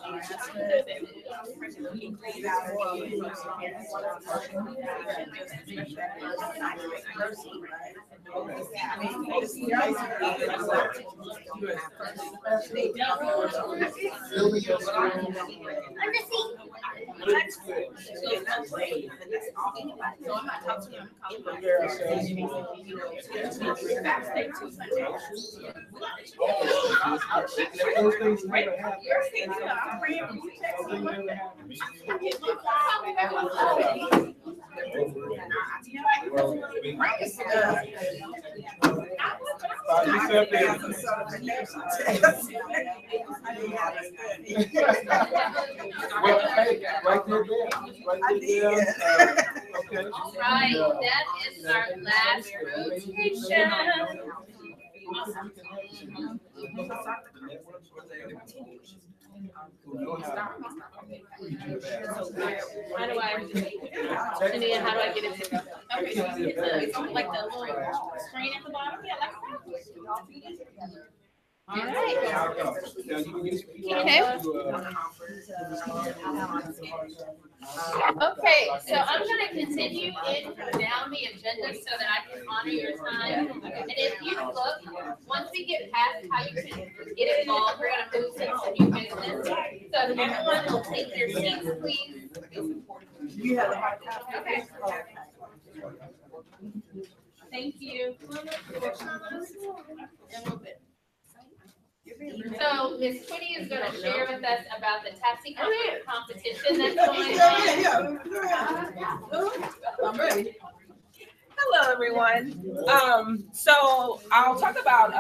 up there. Well, hey, right there, right there. Okay. Right, that is our last rotation. How do I, Shania, how do I get it to go? Okay, so it's like the little screen at the bottom, yeah, like that. All right. Okay, so I'm gonna continue in down the agenda so that I can honor your time. And if you look, once we get past how you can get involved, we're gonna move to some new business. So if everyone will take your seats, please. Okay. Thank you. So Ms. Twitty is gonna share with us about the taxi competition that's going on. I'm ready. Hello, everyone. So I'll talk about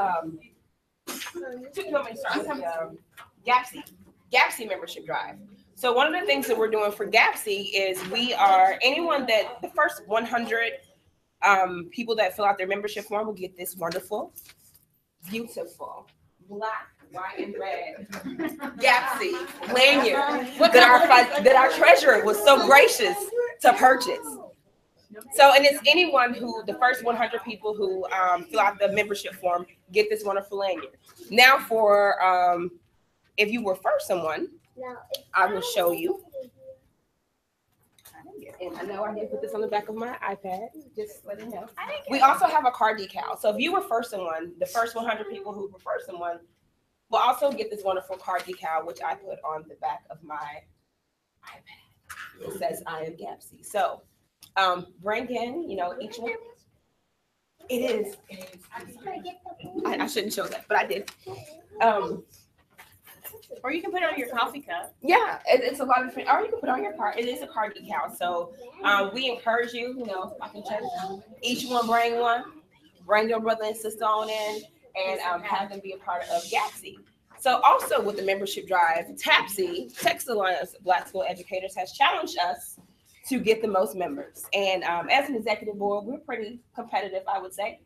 GAABSE membership drive. So one of the things that we're doing for GAABSE is we are the first 100 people that fill out their membership form will get this wonderful, beautiful black, white, and red GAABSE lanyard that our treasurer was so gracious to purchase. So, and it's the first 100 people who fill out the membership form get this wonderful lanyard. Now for, if you refer someone, I will show you. And I know I did put this on the back of my iPad, just let you know. We also have a card decal. So if you refer someone, the first 100 people who refer someone will also get this wonderful card decal, which I put on the back of my iPad. It says I am GAABSE. So bring in, each one. It is. I shouldn't show that, but I did. Or you can put it on your coffee cup. Yeah, it's a lot of different. Or you can put it on your card. It is a card decal. So we encourage you, I can check each one, bring your brother and sister on in, and have them be a part of GAABSE. So also with the membership drive, TAPSE, Texas Alliance of Black School Educators, has challenged us to get the most members. And as an executive board, we're pretty competitive, I would say.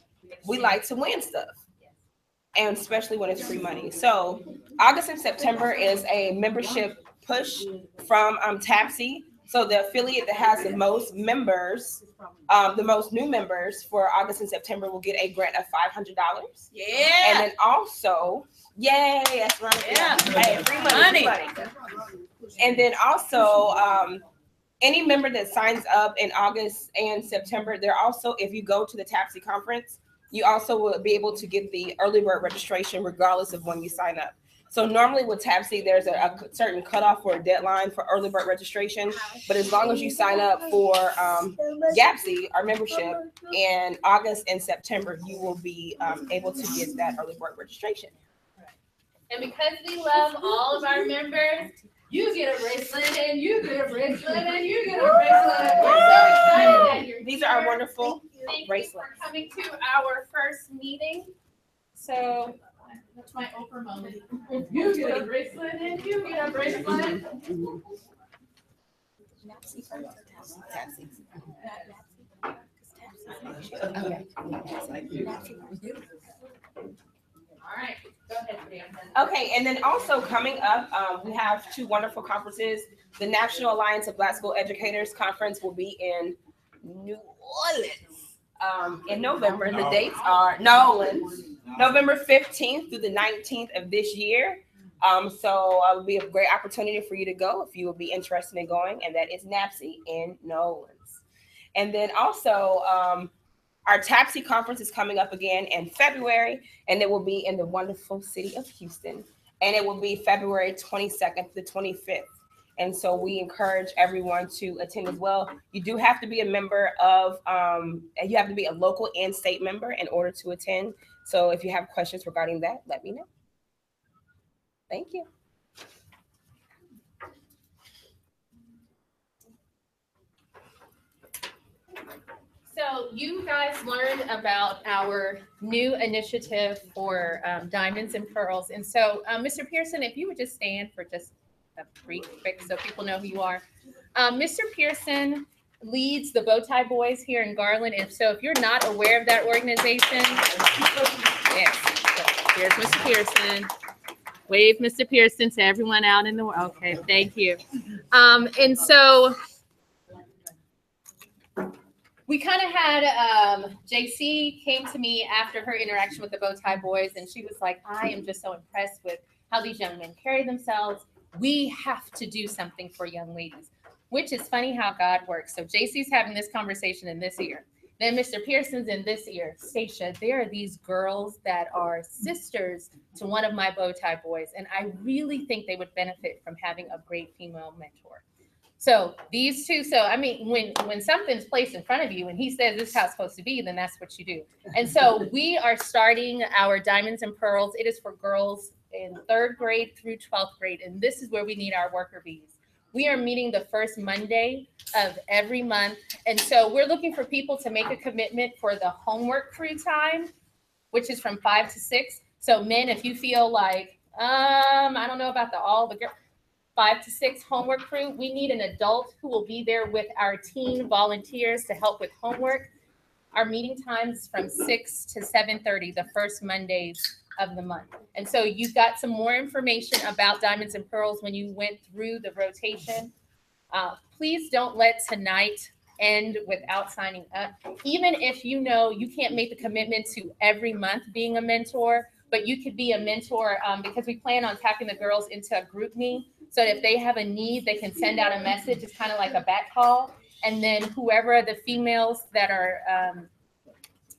We like to win stuff, and especially when it's free money. So August and September is a membership push from TAPSE. So the affiliate that has the most members, the most new members for August and September will get a grant of $500. Yeah. And then also, yay, that's right. Yeah. Hey, free money. And then also, any member that signs up in August and September, they're also, if you go to the TAPSE conference, you also will be able to get the early bird registration regardless of when you sign up. So normally with TAPSE, there's a certain cutoff or a deadline for early bird registration. But as long as you sign up for GAABSE, our membership, in August and September, you will be able to get that early bird registration. And because we love all of our members, you get a bracelet, and you get a bracelet, and you get a bracelet. We're so excited that you're These are our wonderful bracelets. Thank you for coming to our first meeting. So that's my Oprah moment. You get a bracelet, and you get a bracelet. All right, go ahead, Dan. Okay, and then also coming up, we have two wonderful conferences. The National Alliance of Black School Educators Conference will be in New Orleans in November. The dates are November 15th through the 19th of this year. So it will be a great opportunity for you to go if you will be interested in going, and that is NAPSE in New Orleans. And then also, our TAPSE conference is coming up again in February, and it will be in the wonderful city of Houston, and it will be February 22nd to the 25th. And so we encourage everyone to attend as well. You do have to be a member of, you have to be a local and state member in order to attend. So if you have questions regarding that, let me know. Thank you. So you guys learned about our new initiative for Diamonds and Pearls. And so, Mr. Pearson, if you would just stand for just a brief quick so people know who you are. Mr. Pearson leads the Bowtie Boys here in Garland. And so if you're not aware of that organization, yes, so here's Mr. Pearson. Wave Mr. Pearson to everyone out in the world. Okay, thank you. And so we kind of had JC came to me after her interaction with the Bowtie Boys, and she was like, I am just so impressed with how these young men carry themselves. We have to do something for young ladies, which is funny how God works. So JC's having this conversation in this ear. Then Mr. Pearson's in this ear. Stacia, there are these girls that are sisters to one of my Bowtie Boys, and I really think they would benefit from having a great female mentor. So these two, so I mean, when something's placed in front of you and he says this is how it's supposed to be, then that's what you do. And so we are starting our Diamonds and Pearls. It is for girls in 3rd grade through 12th grade, and this is where we need our worker bees. We are meeting the first Monday of every month. And so we're looking for people to make a commitment for the homework crew time, which is from 5 to 6. So men, if you feel like, I don't know about all the girls, 5 to 6 homework crew, we need an adult who will be there with our teen volunteers to help with homework. Our meeting times from 6 to 7:30, the first Mondays of the month. And so you got some more information about Diamonds and Pearls when you went through the rotation. Please don't let tonight end without signing up. Even if you know you can't make the commitment to every month being a mentor, but you could be a mentor because we plan on tapping the girls into a group me. So if they have a need, they can send out a message. It's kind of like a back call. And then whoever the females that are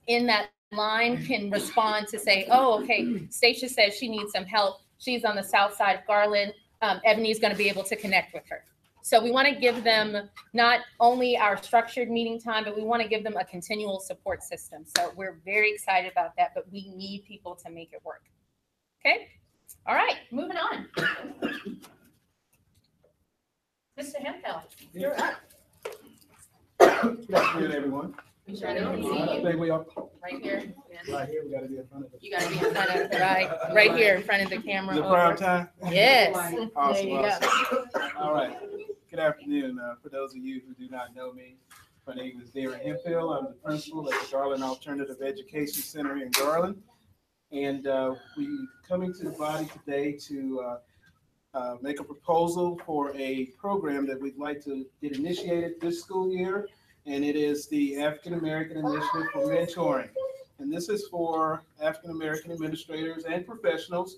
in that line can respond to say, oh, okay, Stacia says she needs some help. She's on the south side of Garland. Ebony's going to be able to connect with her. So we want to give them not only our structured meeting time, but we want to give them a continual support system. So we're very excited about that, but we need people to make it work. Okay. All right. Moving on. Mr. Hemphill, you're up. Good afternoon, everyone. We try to see I you think we are right here. Yes. right here. We got to be in front of it. You got to be in front of right here in front of the camera. Is it prime time? Yes. Awesome, There you awesome. go. All right. Good afternoon. For those of you who do not know me, my name is Darren Hemphill. I'm the principal at the Garland Alternative Education Center in Garland. And we coming to the body today to make a proposal for a program that we'd like to get initiated this school year. And it is the African American Initiative for Mentoring. And this is for African American administrators and professionals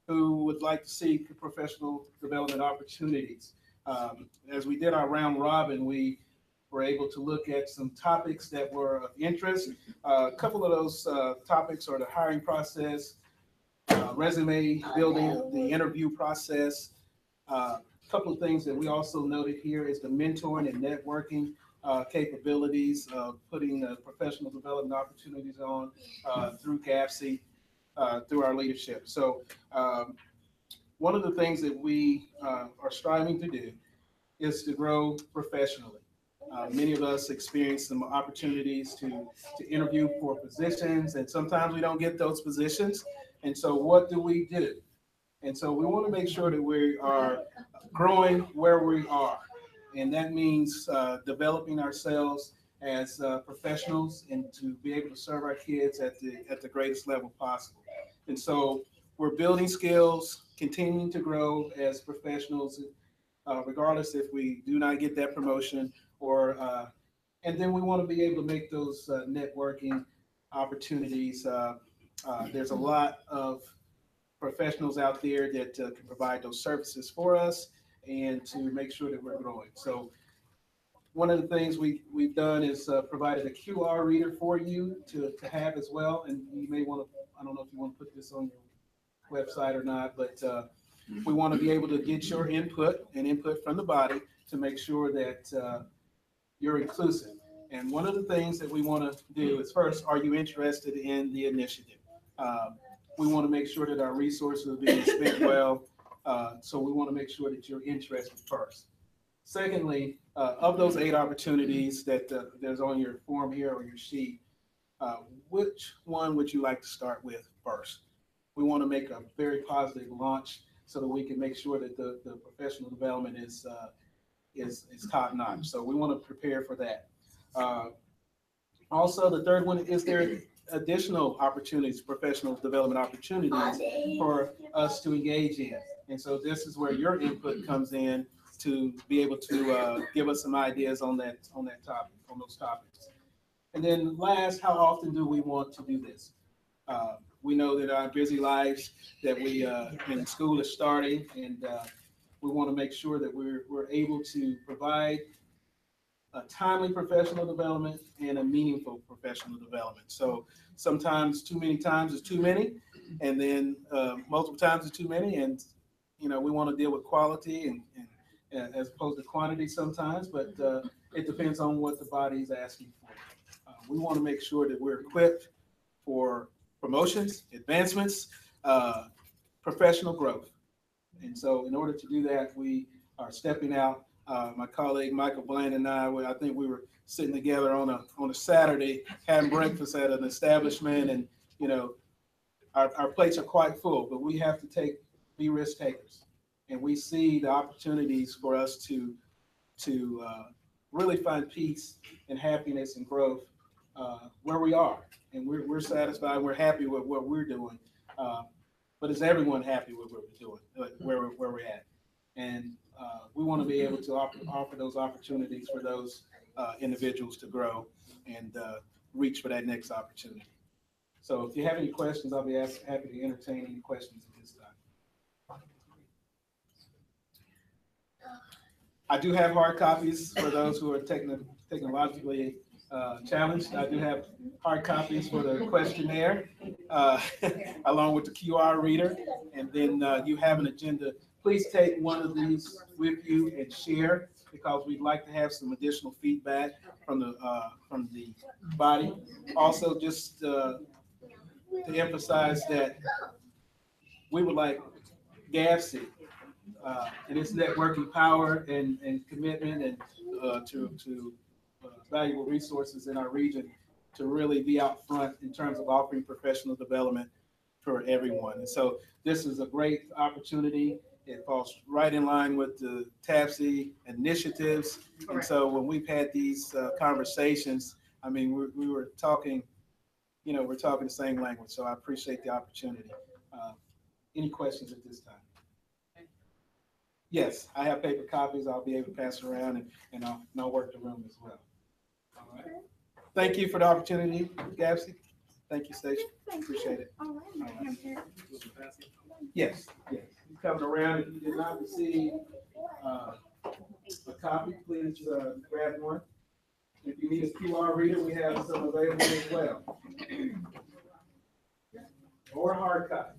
who would like to seek professional development opportunities. As we did our round robin, we were able to look at some topics that were of interest. A couple of those topics are the hiring process, resume building, the interview process. A couple of things that we also noted here is the mentoring and networking capabilities of putting professional development opportunities on through GAABSE, through our leadership. So one of the things that we are striving to do is to grow professionally. Many of us experience some opportunities to interview for positions, and sometimes we don't get those positions. And so what do we do? And so we want to make sure that we are growing where we are. And that means developing ourselves as professionals and to be able to serve our kids at the greatest level possible. And so we're building skills, continuing to grow as professionals, regardless if we do not get that promotion or, and then we want to be able to make those networking opportunities. There's a lot of professionals out there that can provide those services for us and to make sure that we're growing. So one of the things we've done is provided a QR reader for you to have as well. And you may want to, I don't know if you want to put this on your website or not, but we want to be able to get your input and input from the body to make sure that you're inclusive. And one of the things that we want to do is first, are you interested in the initiative? We want to make sure that our resources are being spent well. So we want to make sure that you're interested first. Secondly, of those 8 opportunities that there's on your form here or your sheet, which one would you like to start with first? We want to make a very positive launch so that we can make sure that the professional development is top notch. So we want to prepare for that. Also, the third one, is there additional opportunities, professional development opportunities for us to engage in? And so this is where your input comes in to be able to give us some ideas on that topic, on those topics. And then last, how often do we want to do this? We know that our busy lives that we in school is starting, and we want to make sure that we're able to provide a timely professional development and a meaningful professional development. So sometimes too many times is too many, and then multiple times is too many. And we want to deal with quality and as opposed to quantity sometimes, but it depends on what the body is asking for. We want to make sure that we're equipped for promotions, advancements, professional growth. And so in order to do that, we are stepping out. My colleague Michael Bland and I think we were sitting together on a Saturday having breakfast at an establishment, and our plates are quite full, but we have to be risk takers, and we see the opportunities for us to really find peace and happiness and growth where we are, and we're satisfied, we're happy with what we're doing, but is everyone happy with what we're doing, where we're at? And we want to be able to offer those opportunities for those individuals to grow and reach for that next opportunity. So if you have any questions, I'll be happy to entertain any questions at this time. I do have hard copies for those who are technologically challenged. I do have hard copies for the questionnaire along with the QR reader, and then you have an agenda. Please take one of these with you and share, because we'd like to have some additional feedback from the body. Also, just to emphasize that we would like GAABSE and its networking power and commitment and to valuable resources in our region to really be out front in terms of offering professional development for everyone. And so this is a great opportunity. It falls right in line with the TABSE initiatives. And so when we've had these conversations, I mean, we were talking, we're talking the same language. So I appreciate the opportunity. Any questions at this time? Yes, I have paper copies. I'll be able to pass it around, and I'll work the room as well. All right. Thank you for the opportunity, GAABSE. Thank you, Stacia. Appreciate it. All right. Yes. Coming around, if you did not receive a copy, please grab one. If you need a QR reader, we have some available as well, or a hard copy.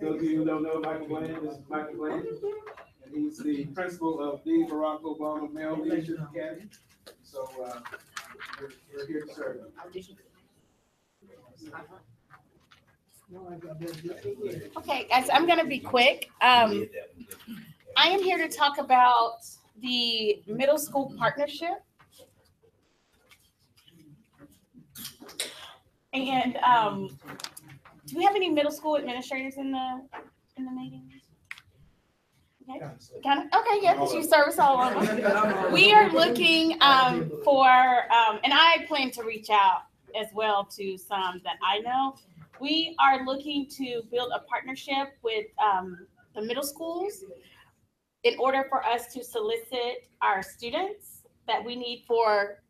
Those of you who don't know Michael Bland, this is Michael Bland, and he's the principal of the Barack Obama Male Leadership Academy. So we're here to serve you. Okay, guys, I'm going to be quick. I am here to talk about the middle school partnership. And do we have any middle school administrators in the meeting? Okay, okay, yeah, because you service all of them. We are looking for, and I plan to reach out as well to some that I know. We are looking to build a partnership with the middle schools in order for us to solicit our students that we need for,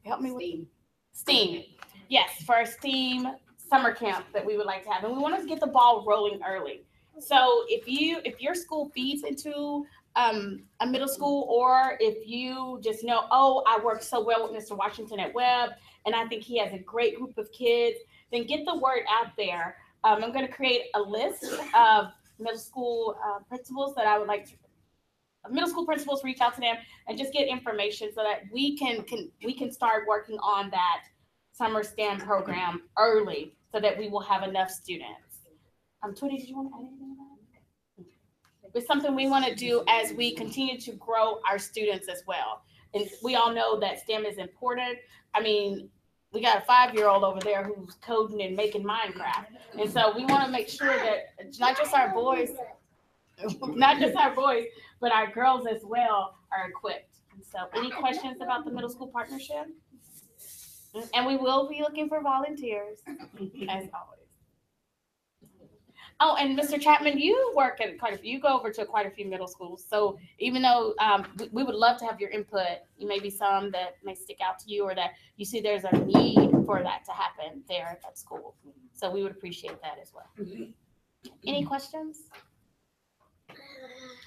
help me with STEAM. Yes, for our STEAM summer camp that we would like to have. And we want to get the ball rolling early. So if your school feeds into a middle school, or if you just know, oh, I work so well with Mr. Washington at Webb, and I think he has a great group of kids, then get the word out there. I'm going to create a list of middle school principals that I would like to, middle school principals, reach out to them and just get information so that we can start working on that summer STEM program early so that we will have enough students. Tootie, did you want to add anything about it? It's something we want to do as we continue to grow our students as well. And we all know that STEM is important. I mean, we got a 5-year-old over there who's coding and making Minecraft. And so we want to make sure that not just our boys, but our girls as well are equipped. And so any questions about the middle school partnership? And we will be looking for volunteers, as always. Oh, and Mr. Chapman, you work at you go over to quite a few middle schools. So even though we would love to have your input, you may be some that may stick out to you or that you see there's a need for that to happen there at school. So we would appreciate that as well. Any questions?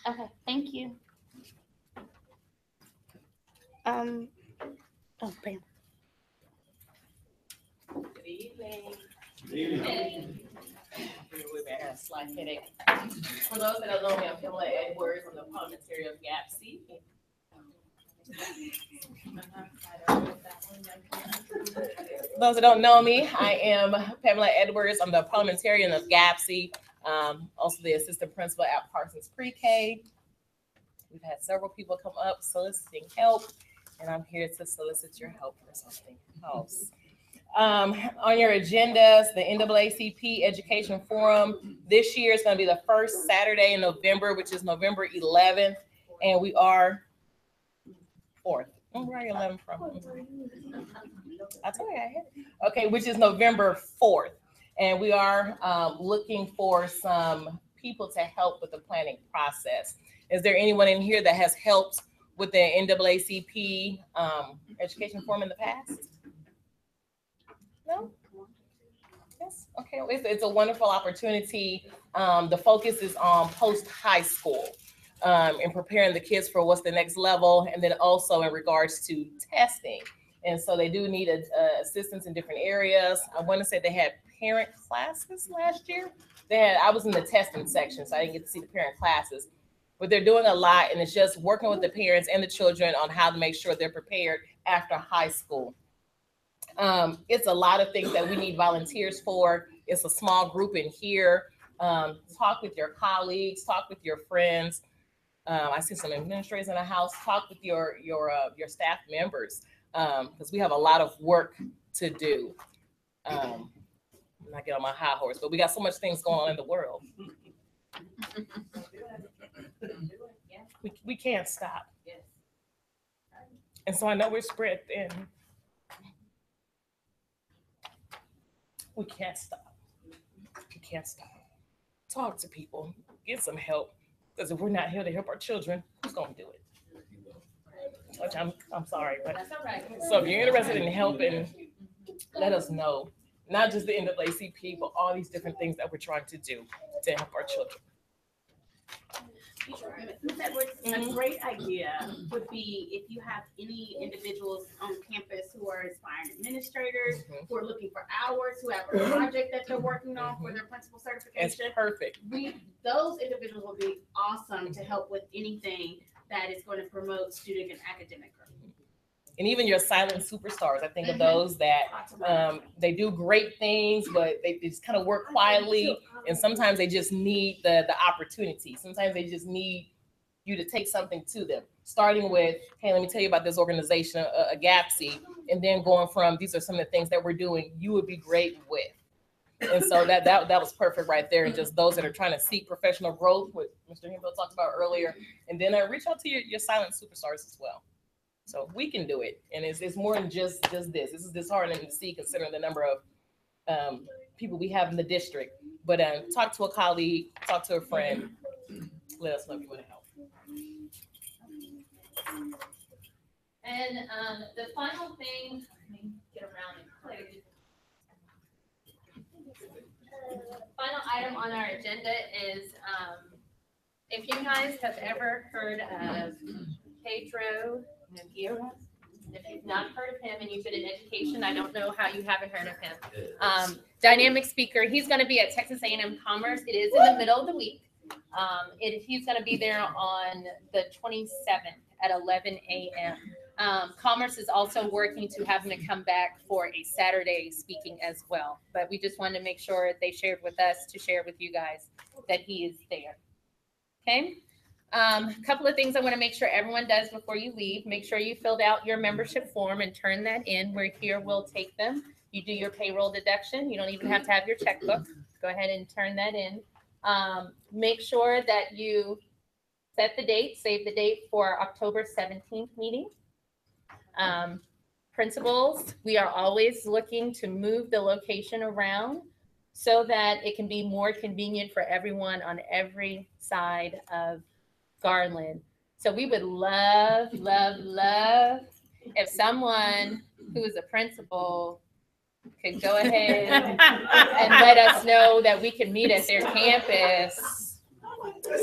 Okay, thank you. Oh, Pam. Good evening. Good evening. We've had a slight headache. For those that don't know me, I'm Pamela Edwards. I'm the parliamentary of GAABSE. Those that don't know me, I am Pamela Edwards. I'm the parliamentarian of GAABSE, also the assistant principal at Parsons Pre-K. We've had several people come up soliciting help, and I'm here to solicit your help for something else. On your agendas, the NAACP Education Forum this year is going to be the first Saturday in November, which is November 11th, and we are 4th. Where are you 11th from? I told you I had it. Okay, which is November 4th, and we are looking for some people to help with the planning process. Is there anyone in here that has helped with the NAACP Education Forum in the past? No? Yes. Okay. It's a wonderful opportunity. The focus is on post-high school and preparing the kids for what's the next level, and then also in regards to testing. And so they do need assistance in different areas. I want to say they had parent classes last year. I was in the testing section, so I didn't get to see the parent classes. But they're doing a lot, and it's just working with the parents and the children on how to make sure they're prepared after high school. It's a lot of things that we need volunteers for. It's a small group in here. Talk with your colleagues, talk with your friends. I see some administrators in the house. Talk with your staff members because we have a lot of work to do. I'm not getting on my high horse, but we got so much things going on in the world. We can't stop. And so I know we're spread thin. We can't stop. We can't stop. Talk to people. Get some help. Because if we're not here to help our children, who's going to do it? Which I'm sorry, but that's all right. So if you're interested in helping, let us know. Not just the NAACP, but all these different things that we're trying to do to help our children. Ms. Edwards, a great idea would be if you have any individuals on campus who are aspiring administrators, who are looking for hours, who have a project that they're working on for their principal certification. It's perfect. Those individuals will be awesome to help with anything that is going to promote student and academic growth. And even your silent superstars, I think of those that they do great things, but they just kind of work quietly. And sometimes they just need the opportunity. Sometimes they just need you to take something to them. Starting with, hey, let me tell you about this organization, GAABSE, and then going from, these are some of the things that we're doing you would be great with. And so that was perfect right there. And just those that are trying to seek professional growth, what Mr. Himbo talked about earlier, and then reach out to your silent superstars as well. So we can do it. And it's more than just this. This is disheartening to see considering the number of people we have in the district. But talk to a colleague, talk to a friend. Let us know if you want to help. And the final thing, let me get around and click. Final item on our agenda is if you guys have ever heard of Pedro Nogueira. If you've not heard of him and you've been in education, I don't know how you haven't heard of him. Dynamic speaker. He's going to be at Texas A&M Commerce. It is in the middle of the week. He's going to be there on the 27th at 11 a.m. Commerce is also working to have him to come back for a Saturday speaking as well. But we just wanted to make sure they shared with us to share with you guys that he is there. Okay. A couple of things I want to make sure everyone does before you leave. Make sure you filled out your membership form and turn that in. We're here. We'll take them. You do your payroll deduction. You don't even have to have your checkbook. Go ahead and turn that in. Make sure that you set the date, save the date for October 17th meeting. Principals, we are always looking to move the location around so that it can be more convenient for everyone on every side of Garland. So we would love if someone who is a principal could go ahead and let us know that we can meet at their campus.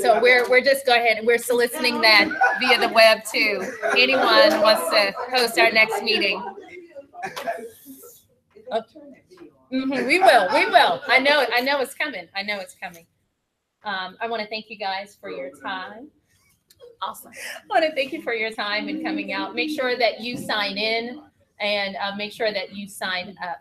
So we're just go ahead and we're soliciting that via the web too. Anyone wants to host our next meeting. We will. I know it's coming. I want to thank you guys for your time. Awesome. I want to thank you for your time and coming out. Make sure that you sign in and make sure that you sign up.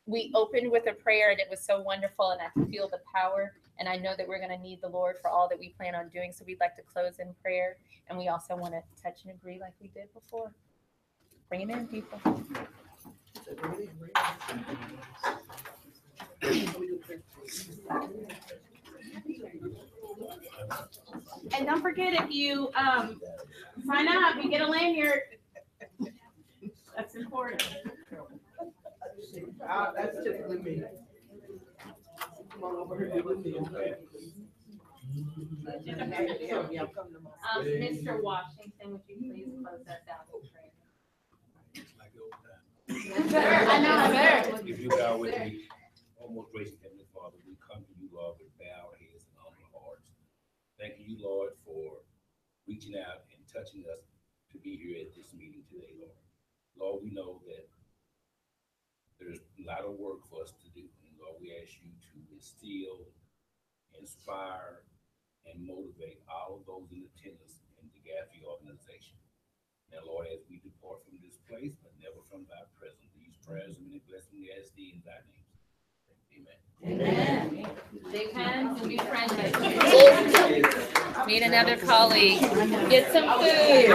We opened with a prayer and it was so wonderful and I can feel the power. And I know that we're going to need the Lord for all that we plan on doing. So we'd like to close in prayer. And we also want to touch and agree like we did before. Bring it in, people. And don't forget, if you sign up, you get a lanyard. That's important. That's typically me. Come on over here with me. Mr. Washington, would you please close us out with prayer? I know. If you bow with me, almost gracious Heavenly Father, we come to you, Lord, with bowed heads and humble hearts. Thank you, Lord, for reaching out and touching us to be here at this meeting today, Lord. Lord, we know that there's a lot of work for us to do. And Lord, we ask you to instill, inspire, and motivate all of those in attendance in the GAABSE organization. Now, Lord, as we depart from this place, but never from thy presence, these prayers and many blessings we ask thee in thy name. Amen. Amen. Big hands and be friendly. Meet another colleague. Get some food.